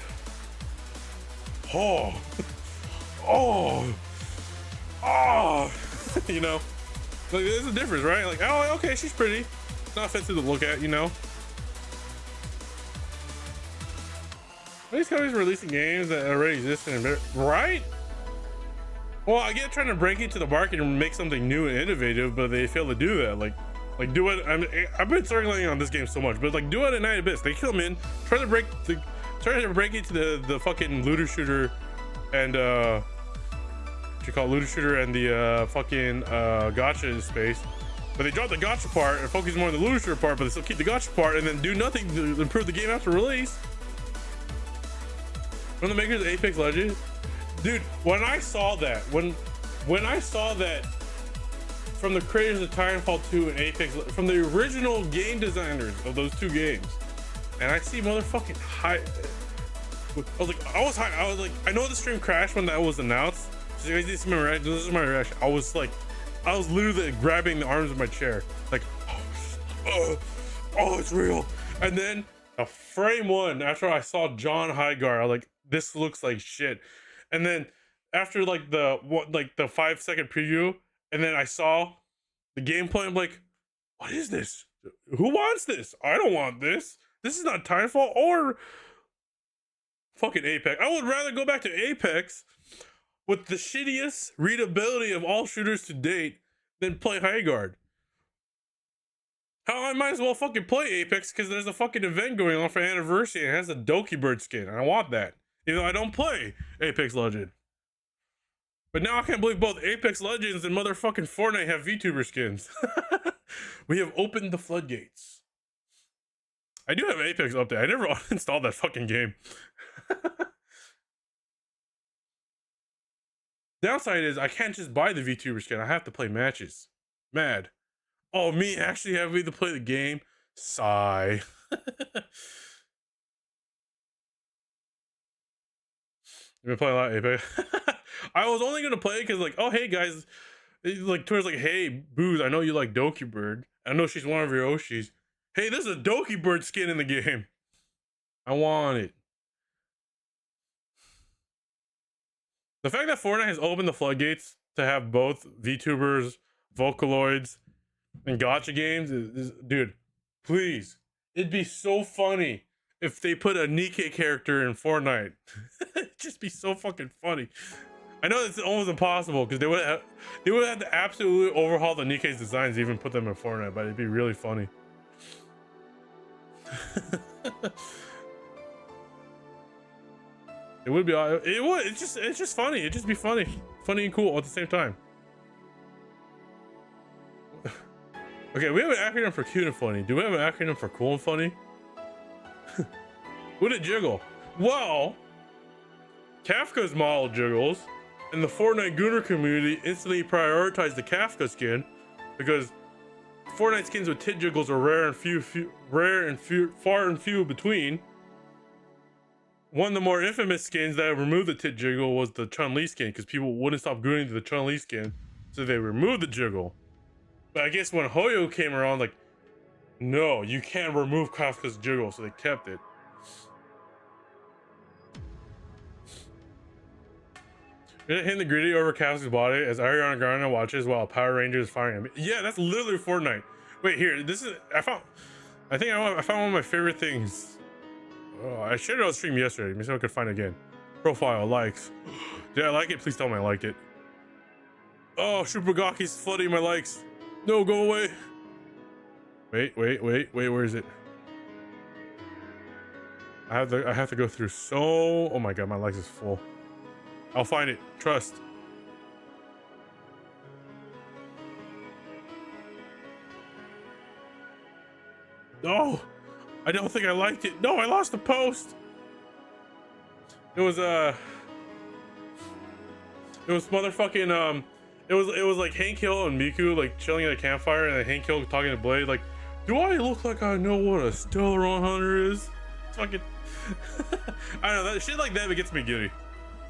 Oh. You know? Like, there's a difference, right? Like, oh, okay, she's pretty. Not offensive to look at, you know? These companies releasing games that already exist in, right? Well, I get trying to break into the market and make something new and innovative, but they fail to do that. Like do it. I've been circling on this game so much, but like, do it at Night Abyss. They come in, try to break into the fucking looter shooter and what you call looter shooter and the fucking gacha space. But they drop the gacha part and focus more on the looter shooter part, but they still keep the gacha part and then do nothing to improve the game after release. From the makers of Apex Legends, dude, when I saw that from the creators of Titanfall 2 and Apex, from the original game designers of those two games, and I see motherfucking high, I was like, I know the stream crashed when that was announced. So you guys need to see my reaction. This is my reaction. I was literally grabbing the arms of my chair, like, oh, it's real. And then a frame one after I saw John Highgar, I was like, this looks like shit. And then after like the 5-second preview, and then I saw the gameplay, I'm like, what is this? Who wants this? I don't want this. This is not Titanfall or fucking Apex. I would rather go back to Apex with the shittiest readability of all shooters to date than play Highguard. Hell, I might as well fucking play Apex because there's a fucking event going on for anniversary and it has a Doki Bird skin, and I want that. Even though I don't play Apex Legend. But now I can't believe both Apex Legends and motherfucking Fortnite have VTuber skins. We have opened the floodgates. I do have Apex update. I never uninstalled that fucking game. Downside is I can't just buy the VTuber skin. I have to play matches. Mad. Oh, me actually having to play the game? Sigh. You've been playing a lot of Apex. I was only gonna play it because, like, oh hey guys, like towards like, hey Booze, I know you like Doki Bird. I know she's one of your Oshis. Hey, there's a Doki Bird skin in the game. I want it. The fact that Fortnite has opened the floodgates to have both VTubers, Vocaloids, and gacha games is dude, please. It'd be so funny if they put a Nikke character in Fortnite. It'd just be so fucking funny. I know it's almost impossible because they would have to absolutely overhaul the Nikke's designs to even put them in Fortnite, but it'd be really funny. It would be. It would. It's just funny. It'd just be funny and cool at the same time. Okay, we have an acronym for cute and funny. Do we have an acronym for cool and funny? Would it jiggle? Well, Kafka's model jiggles, and the Fortnite Gooner community instantly prioritized the Kafka skin because Fortnite skins with tit jiggles are rare and far and few between. One of the more infamous skins that removed the tit jiggle was the Chun-Li skin because people wouldn't stop gooning to the Chun-Li skin, so they removed the jiggle. But I guess when Hoyo came around, like, no, you can't remove Kafka's jiggle, so they kept it. Hitting the gritty over Kafka's body as Ariana Grande watches while Power Ranger is firing him. Yeah, that's literally Fortnite. Wait, here, this is, I found one of my favorite things. Oh, I shared it on stream yesterday. Maybe I could find it again. Profile, likes. Did I like it? Please tell me I liked it. Oh, Shupagaki's flooding my likes. No, go away. Wait, where is it? I have to go through so, oh my god, my likes is full. I'll find it, trust. No, I don't think I liked it. No, I lost the post. It was motherfucking it was like Hank Hill and Miku like chilling at a campfire, and then Hank Hill talking to Blade like, do I look like I know what a Stellaron hunter is? Fucking I don't know, that shit like that gets me giddy.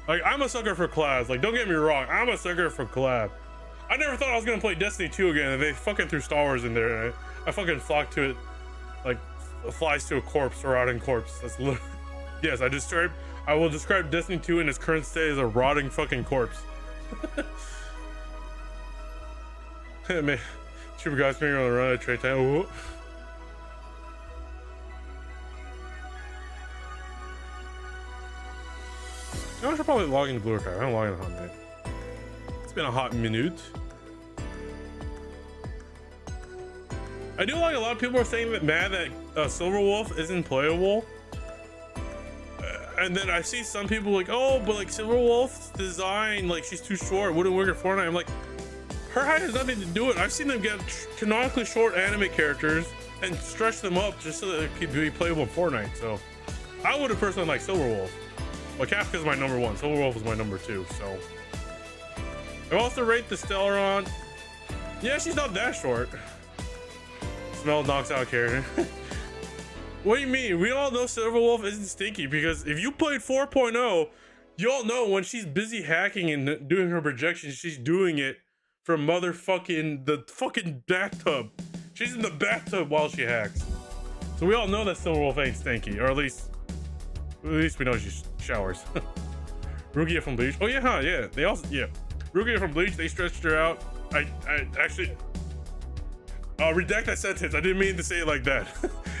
Like, I'm a sucker for collabs. Like, don't get me wrong, I'm a sucker for collab. I never thought I was gonna play Destiny 2 again, and they fucking threw Star Wars in there, and I fucking flocked to it like flies to a corpse, a rotting corpse. That's literally, yes, I will describe Destiny 2 in its current state as a rotting fucking corpse. Hey man, super guys finger on the run at trade time. Ooh. I should probably log into Blue Archive. I haven't logged in a hot minute. It's been a hot minute. I do like a lot of people are saying that mad that Silverwolf isn't playable. And then I see some people like, oh, but like Silverwolf's design, like she's too short, wouldn't work at Fortnite. I'm like, her height has nothing to do with it. I've seen them get canonically short anime characters and stretch them up just so that it could be playable in Fortnite. So I would have personally liked Silverwolf. But Kafka's my number one. Silverwolf is my number two. So I also rate the Stellaron. Yeah, she's not that short. Smell knocks out character. What do you mean? We all know Silverwolf isn't stinky because if you played 4.0, you all know when she's busy hacking and doing her projections, she's doing it from motherfucking the fucking bathtub. She's in the bathtub while she hacks. So we all know that Silverwolf ain't stinky, or at least we know she showers. Rukia from Bleach. Oh yeah, huh? Yeah. They also, yeah. Rukia from Bleach. They stretched her out. I actually redact that sentence. I didn't mean to say it like that.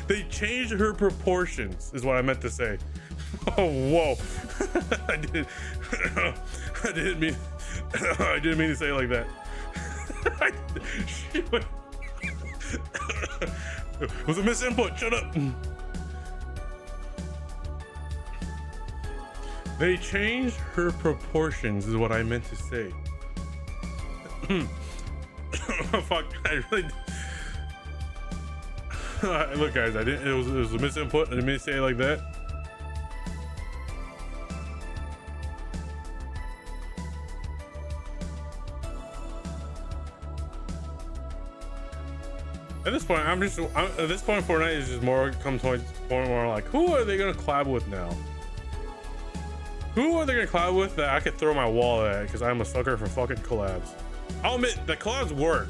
They changed her proportions, is what I meant to say. Oh whoa! I didn't mean to say it like that. It was a misinput. Shut up. They changed her proportions, is what I meant to say. Fuck! I really. Look, guys, I didn't. It was a misinput. I didn't mean to say it like that. At this point, at this point, Fortnite is just more come to a point more like, who are they gonna collab with now? Who are they gonna collab with that I could throw my wall at? Because I'm a sucker for fucking collabs. I'll admit that collabs work,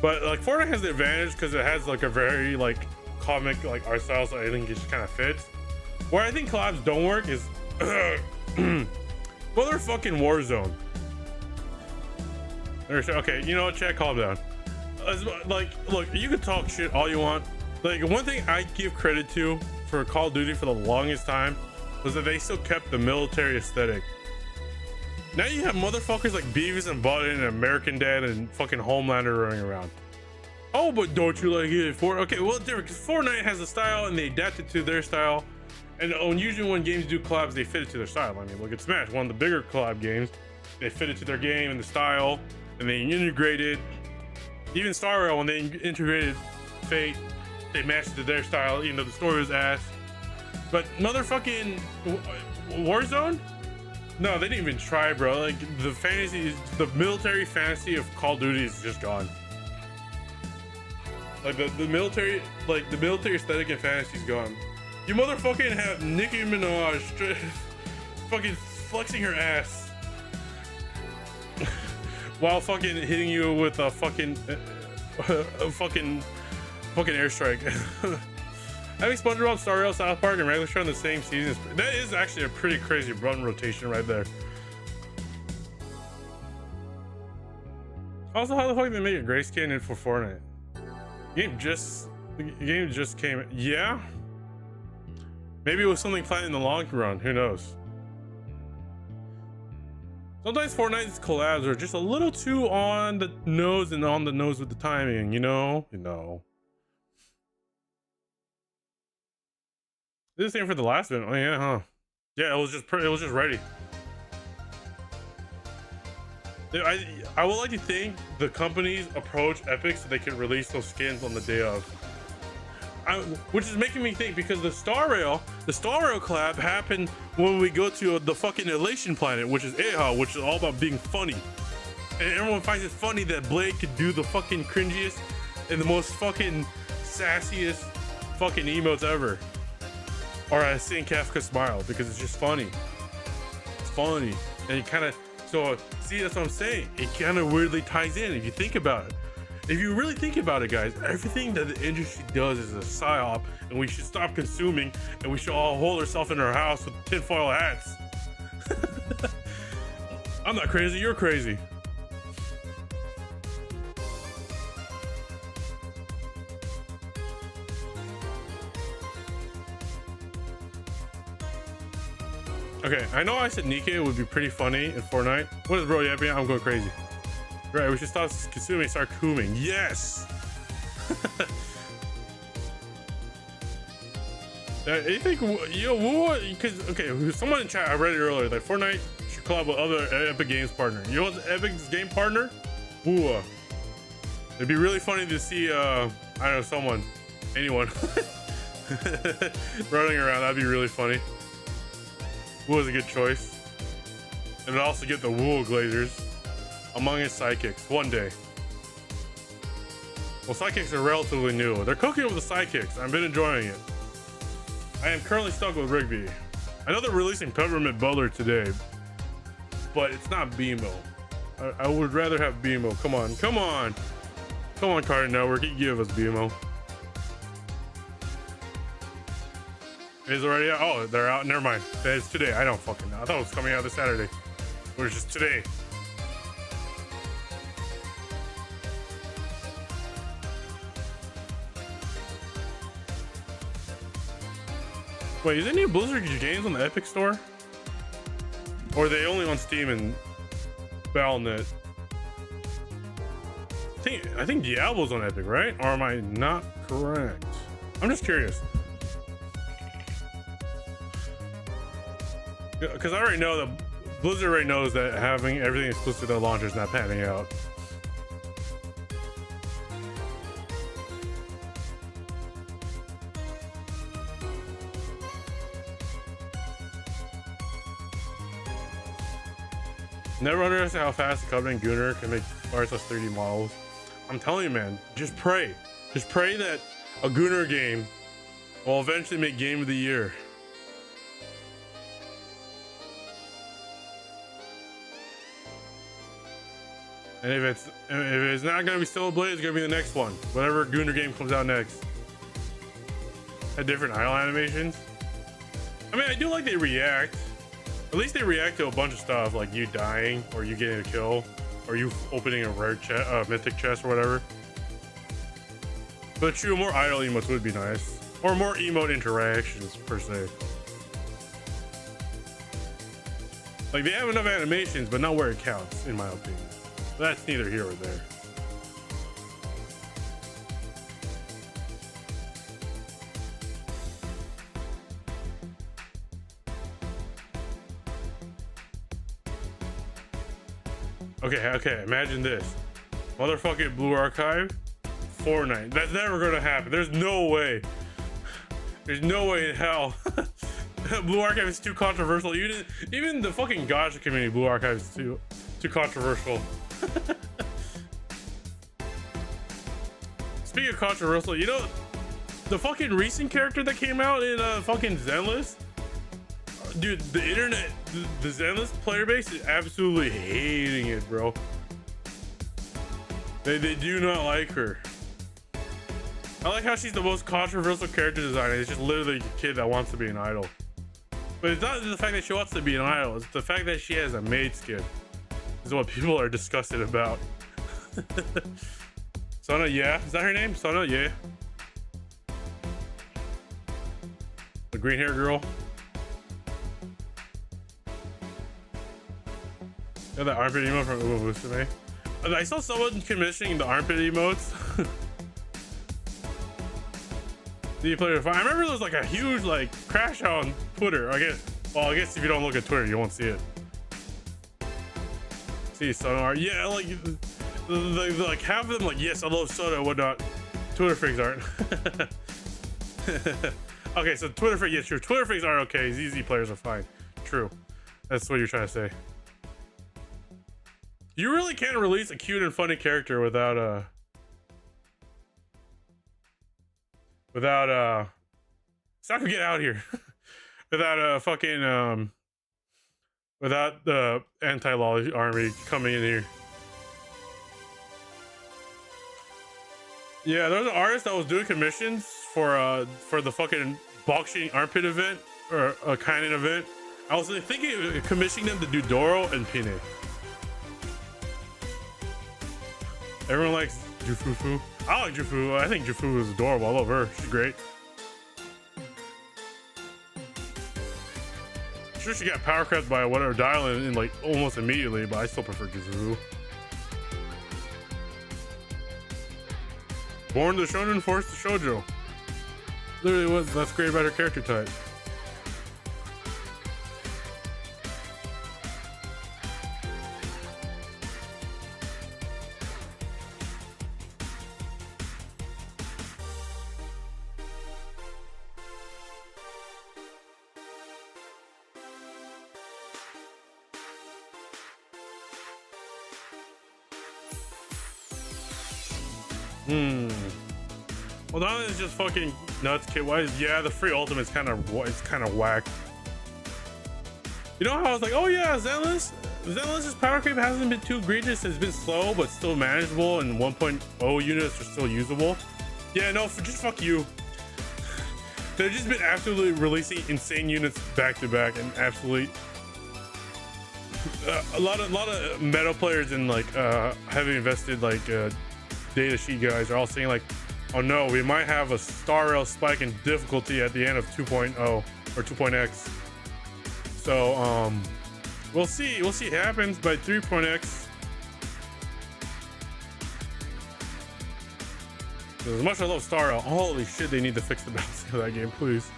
but like Fortnite has the advantage because it has like a very like comic like art style, so I think it just kind of fits. Where I think collabs don't work is motherfucking Warzone. Okay, you know what, chat, calm down. Like, look, you can talk shit all you want. Like, one thing I give credit to for Call of Duty for the longest time was that they still kept the military aesthetic. Now you have motherfuckers like Beavis and Butthead and American Dad and fucking Homelander running around. Oh, but don't you like it? Okay, well, it's different because Fortnite has a style and they adapt it to their style. And usually when games do collabs, they fit it to their style. I mean, look at Smash, one of the bigger collab games. They fit it to their game and the style, and they integrated Even Star Rail, when they integrated Fate, they matched to their style, even though the story was ass. But motherfucking Warzone? No, they didn't even try, bro. Like, the fantasy, the military fantasy of Call of Duty is just gone. Like, the military, like, the military aesthetic and fantasy is gone. You motherfucking have Nicki Minaj fucking flexing her ass while fucking hitting you with a fucking fucking airstrike. Having SpongeBob, Star Rail, South Park, and regular show in the same season, that is actually a pretty crazy run rotation right there. Also, how the fuck did they make a grayscale in for Fortnite? The game just came. Yeah, maybe it was something planned in the long run. Who knows? Sometimes Fortnite's collabs are just a little too on the nose and on the nose with the timing. You know. This thing for the last one. Oh yeah, huh? Yeah, it was just ready. I would like to think the companies approach Epic so they can release those skins on the day of. Which is making me think, because the Star Rail collab happened when we go to the fucking Elation planet, which is Eha, which is all about being funny. And everyone finds it funny that Blade could do the fucking cringiest and the most fucking sassiest fucking emotes ever. Or I sing Kafka smile because it's just funny. It's funny. And it kind of, so see, that's what I'm saying. It kind of weirdly ties in if you think about it. If you really think about it, guys, everything that the industry does is a psyop, and we should stop consuming, and we should all hold ourselves in our house with tinfoil hats. I'm not crazy, you're crazy. Okay, I know I said Nikkei would be pretty funny in Fortnite. What is bro yapping? I'm going crazy. Right, we should stop consuming, start cooming. Yes! You think, because, okay, someone in chat, I read it earlier, like Fortnite should collab with other Epic Games partner. You know what's Epic's game partner? Woo. It'd be really funny to see, I don't know, someone, anyone, running around. That'd be really funny. Woo is a good choice. And it'd also get the Woo Glazers among his sidekicks one day. Well, sidekicks are relatively new. They're cooking with the sidekicks. I've been enjoying it. I am currently stuck with Rigby. I know they're releasing Peppermint Butler today, but it's not BMO. I would rather have BMO. Come on, come on. Come on, Cartoon Network. You give us BMO. It is already out? Oh, they're out. Never mind. It's today. I don't fucking know. I thought it was coming out this Saturday. Or it's just today. Wait, is any Blizzard games on the Epic Store? Or are they only on Steam and Battle.net? I think Diablo's on Epic, right? Or am I not correct? I'm just curious. Because I already know that Blizzard already knows that having everything exclusive to their launcher is not panning out. Never underestimate how fast the Covenant Gunner can make RSS 3D models. I'm telling you, man, just pray. Just pray that a Gunner game will eventually make Game of the Year. And if it's not gonna be Still Blade, it's gonna be the next one. Whatever Gunner game comes out next. Had different idle animations. I mean, I do like they react. At least they react to a bunch of stuff, like you dying, or you getting a kill, or you opening a rare chest, mythic chest, or whatever. But true, more idle emotes would be nice, or more emote interactions per se. Like, they have enough animations, but not where it counts, in my opinion. But that's neither here or there. Okay, imagine this. Motherfucking Blue Archive. Fortnite. That's never gonna happen. There's no way. There's no way in hell. Blue Archive is too controversial. Even the fucking gacha community, Blue Archive is too controversial. Speaking of controversial, you know, the fucking recent character that came out in fucking Zenless, dude, the internet, the Zenless player base is absolutely hating it, bro. They do not like her. I like how she's the most controversial character designer. It's just literally a kid that wants to be an idol. But it's not the fact that she wants to be an idol, it's the fact that she has a maid skin is what people are disgusted about. Sana, yeah, is that her name? Sana, yeah. The green hair girl. Yeah, that armpit emote from Ububusume. I saw someone commissioning the armpit emotes. I remember there was like a huge like crash on Twitter. I guess if you don't look at Twitter, you won't see it. See Sonar, yeah, like half of them like, yes, I love soda and whatnot. Twitter freaks aren't. Okay, so Twitter freaks, yeah, true. Twitter freaks aren't okay. ZZ players are fine. True. That's what you're trying to say. You really can't release a cute and funny character without Soccer, get out here. Without without the anti-law army coming in here. Yeah, there was an artist that was doing commissions for the fucking boxing armpit event, or a kind of event. I was thinking of commissioning them to do Doro and Pine. Everyone likes Jufufu. I like Jufu. I think Jufu is adorable. I love her. She's great. Sure, she got power crept by whatever dial in like almost immediately, but I still prefer Jufu. Born to shonen, forced to shoujo. Literally, that's great about her character type. Well, that is just fucking nuts, kid. Why is, yeah, the free ultimate's kind of whack. You know how I was like, oh yeah, Zenless's power creep hasn't been too egregious. It's been slow, but still manageable, and 1.0 units are still usable. Yeah, no, just fuck you. They've just been absolutely releasing insane units back to back, and absolutely a lot of meta players and like heavy invested like data sheet guys are all saying like, oh no, we might have a star rail spike in difficulty at the end of 2.0 or 2.x. So we'll see it happens by 3.x. As much as I love star rail, holy shit, they need to fix the balancing of that game, please.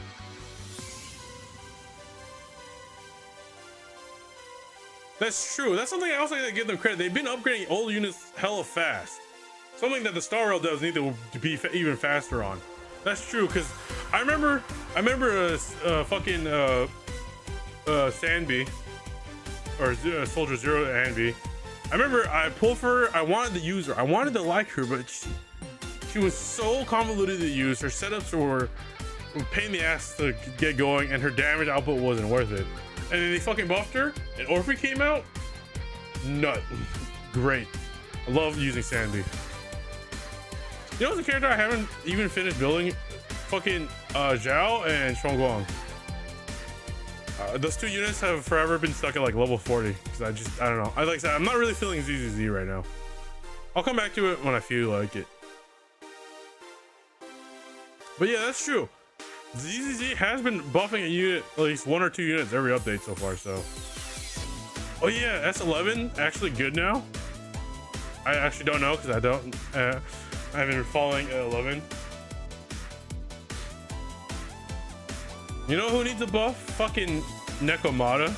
That's true. That's something I also gotta give them credit. They've been upgrading old units hella fast. Something that the Star Rail does need to be even faster on. That's true, because I remember fucking Sanby, or Soldier Zero Anby. I remember I pulled for her. I wanted to use her. I wanted to like her, but she was so convoluted to use. Her setups were a pain in the ass to get going, and her damage output wasn't worth it. And then they fucking buffed her, and Orphe came out. Nut. Great. I love using Sandy. You know what's a character I haven't even finished building? Fucking Zhao and Shuangguang. Those two units have forever been stuck at like level 40 because I don't know. Like I said, I'm not really feeling ZZZ right now. I'll come back to it when I feel like it. But yeah, that's true. ZZZ has been buffing a unit, at least 1 or 2 units every update so far. So, oh yeah, S11 actually good now. I actually don't know because I don't. I haven't been following 11. You know who needs a buff? Fucking Nekomata.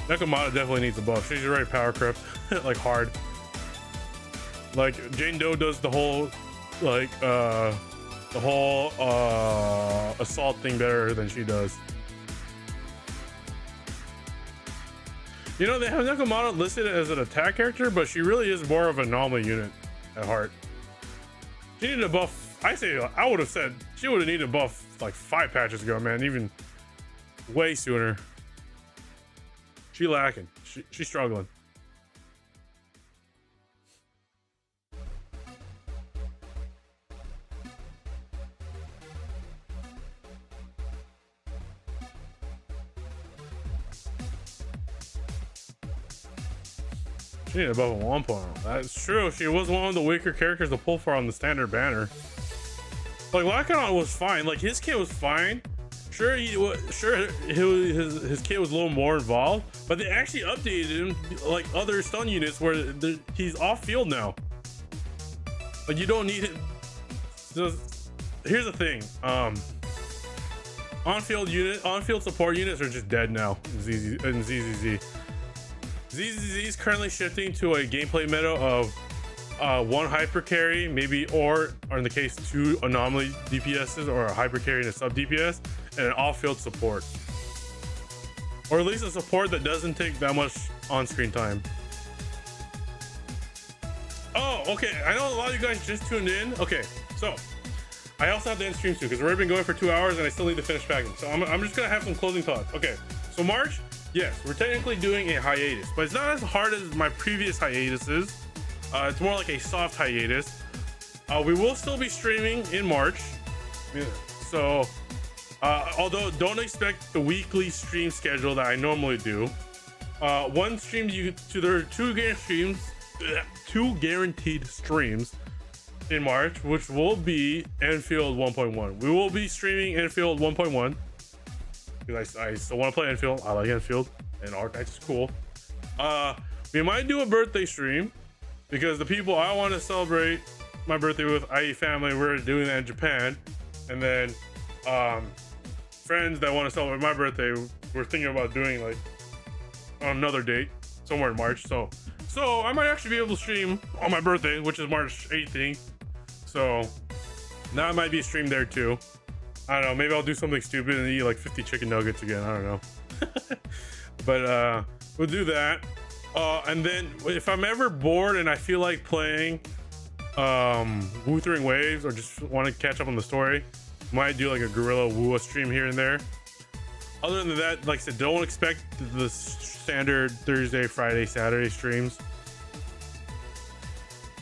Nekomata definitely needs a buff. She's already power crept, like hard. Like Jane Doe does the whole like assault thing better than she does. You know, they have Nakamata listed as an attack character, but she really is more of an anomaly unit at heart. She needed a buff. I would have said she would have needed a buff like 5 patches ago, man. Even way sooner. She lacking. She's struggling. She needed above a 1.0. That's true. She was one of the weaker characters to pull for on the standard banner. Like Lackanon was fine. Like his kit was fine. Sure, his kit was a little more involved, but they actually updated him like other stun units where he's off field now. Like you don't need it. Just, here's the thing. On-field support units are just dead now in ZZZ. ZZZ is currently shifting to a gameplay meta of 1 hyper carry, maybe, or in the case 2 anomaly DPSs, or a hyper carry and a sub DPS, and an off-field support, or at least a support that doesn't take that much on-screen time. Oh, okay. I know a lot of you guys just tuned in. Okay, so I also have to end stream soon because we've already been going for 2 hours and I still need to finish packing. So I'm just gonna have some closing thoughts. Okay, so March. Yes, we're technically doing a hiatus, but it's not as hard as my previous hiatuses. It's more like a soft hiatus. We will still be streaming in March. So, although don't expect the weekly stream schedule that I normally do. One stream there are 2 guaranteed streams in March, which will be Enfield 1.1. We will be streaming Enfield 1.1. Because I still want to play Enfield. I like Enfield, and Archites is cool. We might do a birthday stream because the people I want to celebrate my birthday with, i.e. family, we're doing that in Japan. And then friends that want to celebrate my birthday, we're thinking about doing like on another date somewhere in March. So I might actually be able to stream on my birthday, which is March 18th. So that might be a stream there too. I don't know, maybe I'll do something stupid and eat like 50 chicken nuggets again. I don't know. But we'll do that. And then if I'm ever bored and I feel like playing Wuthering Waves or just want to catch up on the story, might do like a Gorilla Wua stream here and there. Other than that, like I said, don't expect the standard Thursday, Friday, Saturday streams.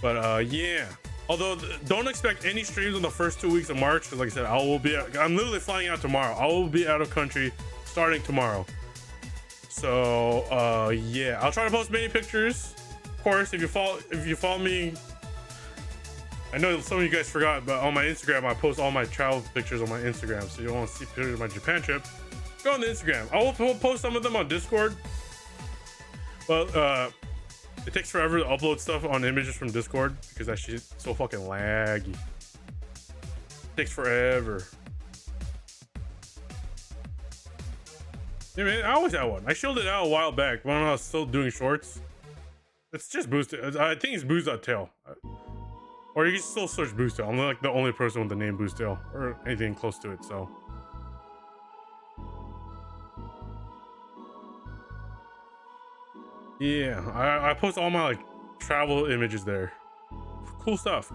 But yeah. Although don't expect any streams in the first 2 weeks of March, because like I said, I'm literally flying out tomorrow. I will be out of country starting tomorrow. So yeah, I'll try to post many pictures. Of course, if you follow me, I know some of you guys forgot, but on my Instagram, I post all my travel pictures on my Instagram. So you want to see pictures of my Japan trip, go on the Instagram. I will post some of them on Discord. Well, it takes forever to upload stuff on images from Discord because that shit's so fucking laggy. It takes forever. Yeah, man, I always had one. I shielded it out a while back when I was still doing shorts. It's just boosted. I think it's boost.tail. Or you can still search boost.tail. I'm like the only person with the name boost.tail or anything close to it, so. Yeah, I post all my like travel images there. Cool stuff.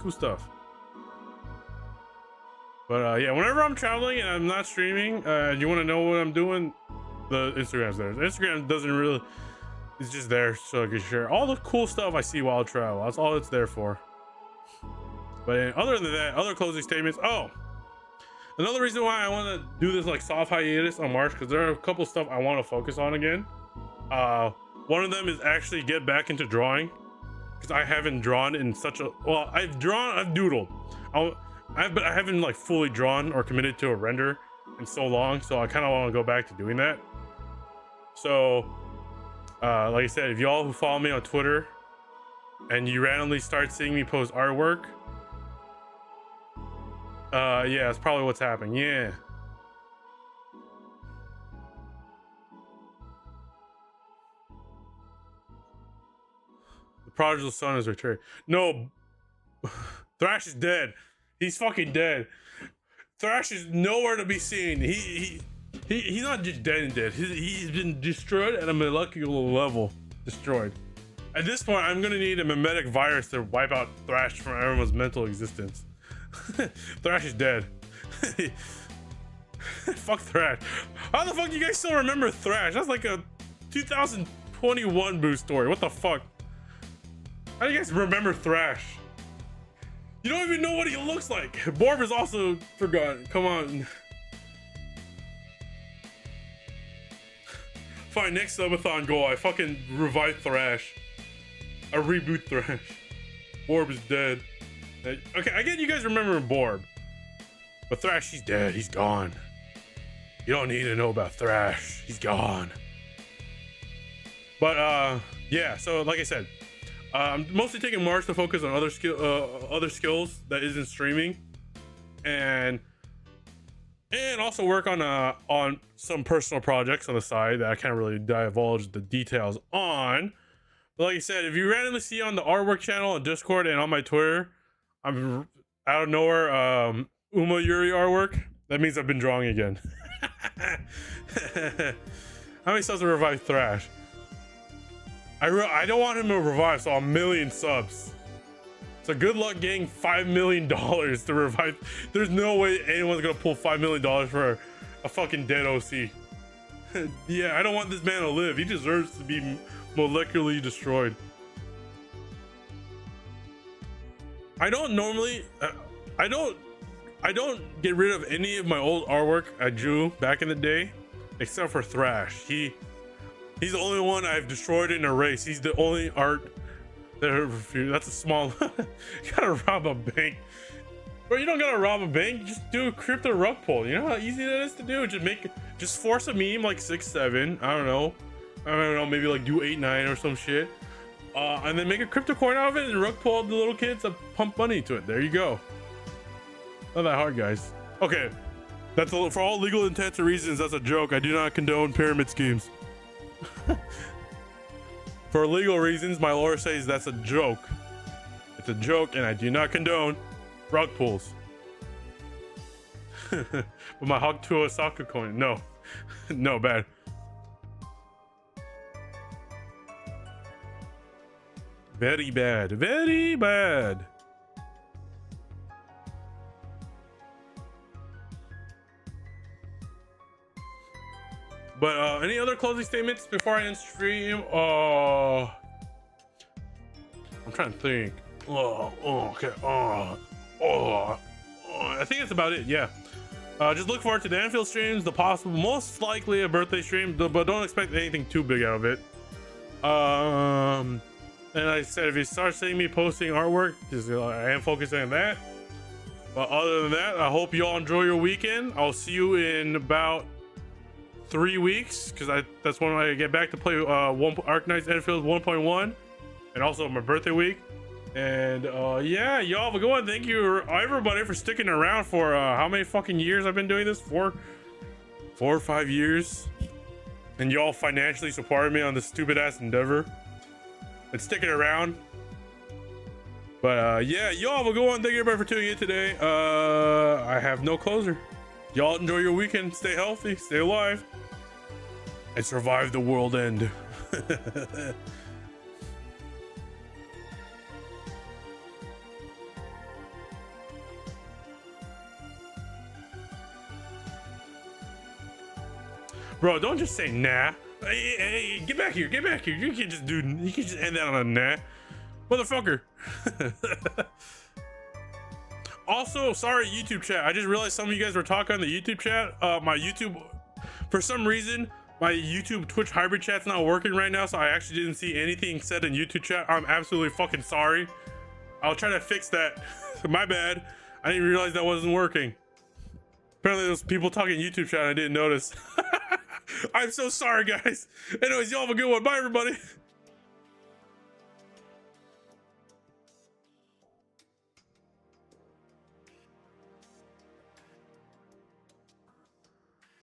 But yeah, whenever I'm traveling and I'm not streaming, you want to know what I'm doing, the Instagram's there. The Instagram doesn't really, it's just there so I can share all the cool stuff I see while I travel. That's all it's there for. But other than that, other closing statements. Oh, another reason why I want to do this like soft hiatus on March, because there are a couple stuff I want to focus on again. One of them is actually get back into drawing, because I haven't drawn in such a, well, I've doodled. But I haven't like fully drawn or committed to a render in so long, so I kind of want to go back to doing that. So like I said, if y'all who follow me on Twitter and you randomly start seeing me post artwork, yeah, that's probably what's happening. Yeah. The prodigal son is returned. No, Thrash is dead. He's fucking dead. Thrash is nowhere to be seen. He's not just dead and dead. He's been destroyed at a molecular level. Destroyed. At this point, I'm gonna need a mimetic virus to wipe out Thrash from everyone's mental existence. Thrash is dead. Fuck Thrash. How the fuck do you guys still remember Thrash? That's like a 2021 boost story. What the fuck? How do you guys remember Thrash? You don't even know what he looks like. Borb is also forgotten. Come on. Fine, next subathon goal, I fucking revive Thrash. I reboot Thrash. Borb is dead. Okay, I get you guys remembering Borb. But Thrash, he's dead. He's gone. You don't need to know about Thrash. He's gone. But yeah, so like I said, I'm mostly taking March to focus on other skills that isn't streaming, and also work on some personal projects on the side that I can't really divulge the details on. But like I said, if you randomly see on the artwork channel on Discord and on my Twitter, I'm out of nowhere Uma Yuri artwork, that means I've been drawing again. How many subs to revive Thrash? I don't want him to revive, so 1 million subs. So good luck getting $5 million to revive. There's no way anyone's gonna pull $5 million for a fucking dead OC. Yeah, I don't want this man to live. He deserves to be molecularly destroyed. I don't normally, I don't get rid of any of my old artwork I drew back in the day, except for Thrash. He's the only one I've destroyed in a race. He's the only art that I refused. That's a small. You gotta rob a bank, bro. You don't gotta rob a bank. Just do a crypto rug pull. You know how easy that is to do. Just force a meme like 6-7. I don't know. Maybe like do 8-9 or some shit. And then make a crypto coin out of it and rug pull the little kids that pump money to it. There you go. Not that hard, guys. Okay, that's for all legal intents and reasons. That's a joke. I do not condone pyramid schemes. For legal reasons, my lawyer says that's a joke. It's a joke, and I do not condone rug pulls. But my Hawk to Osaka coin, no, no, bad. Very bad, very bad. But any other closing statements before I end stream? I'm trying to think. Okay. I think that's about it. Yeah. Just look forward to the Anfield streams, the possible, most likely a birthday stream, but don't expect anything too big out of it. And like I said, if you start seeing me posting artwork, just I am focusing on that. But other than that, I hope you all enjoy your weekend. I'll see you in about 3 weeks, because that's when I get back to play Arknight's Enfield 1.1, and also my birthday week. And yeah, y'all have a good one. Thank you everybody for sticking around for how many fucking years I've been doing this? 4 or 5 years. And y'all financially supported me on this stupid ass endeavor and sticking around. But yeah, y'all have a good one. Thank you everybody for tuning in today. I have no closer. Y'all enjoy your weekend. Stay healthy, stay alive, and survive the world end. Bro, don't just say nah. Hey, get back here, get back here. You can just end that on a nah. Motherfucker. Also, sorry, YouTube chat. I just realized some of you guys were talking on the YouTube chat. My YouTube, for some reason, my YouTube Twitch hybrid chat's not working right now, so I actually didn't see anything said in YouTube chat. I'm absolutely fucking sorry. I'll try to fix that. My bad. I didn't realize that wasn't working. Apparently there's people talking YouTube chat and I didn't notice. I'm so sorry, guys. Anyways, y'all have a good one. Bye, everybody.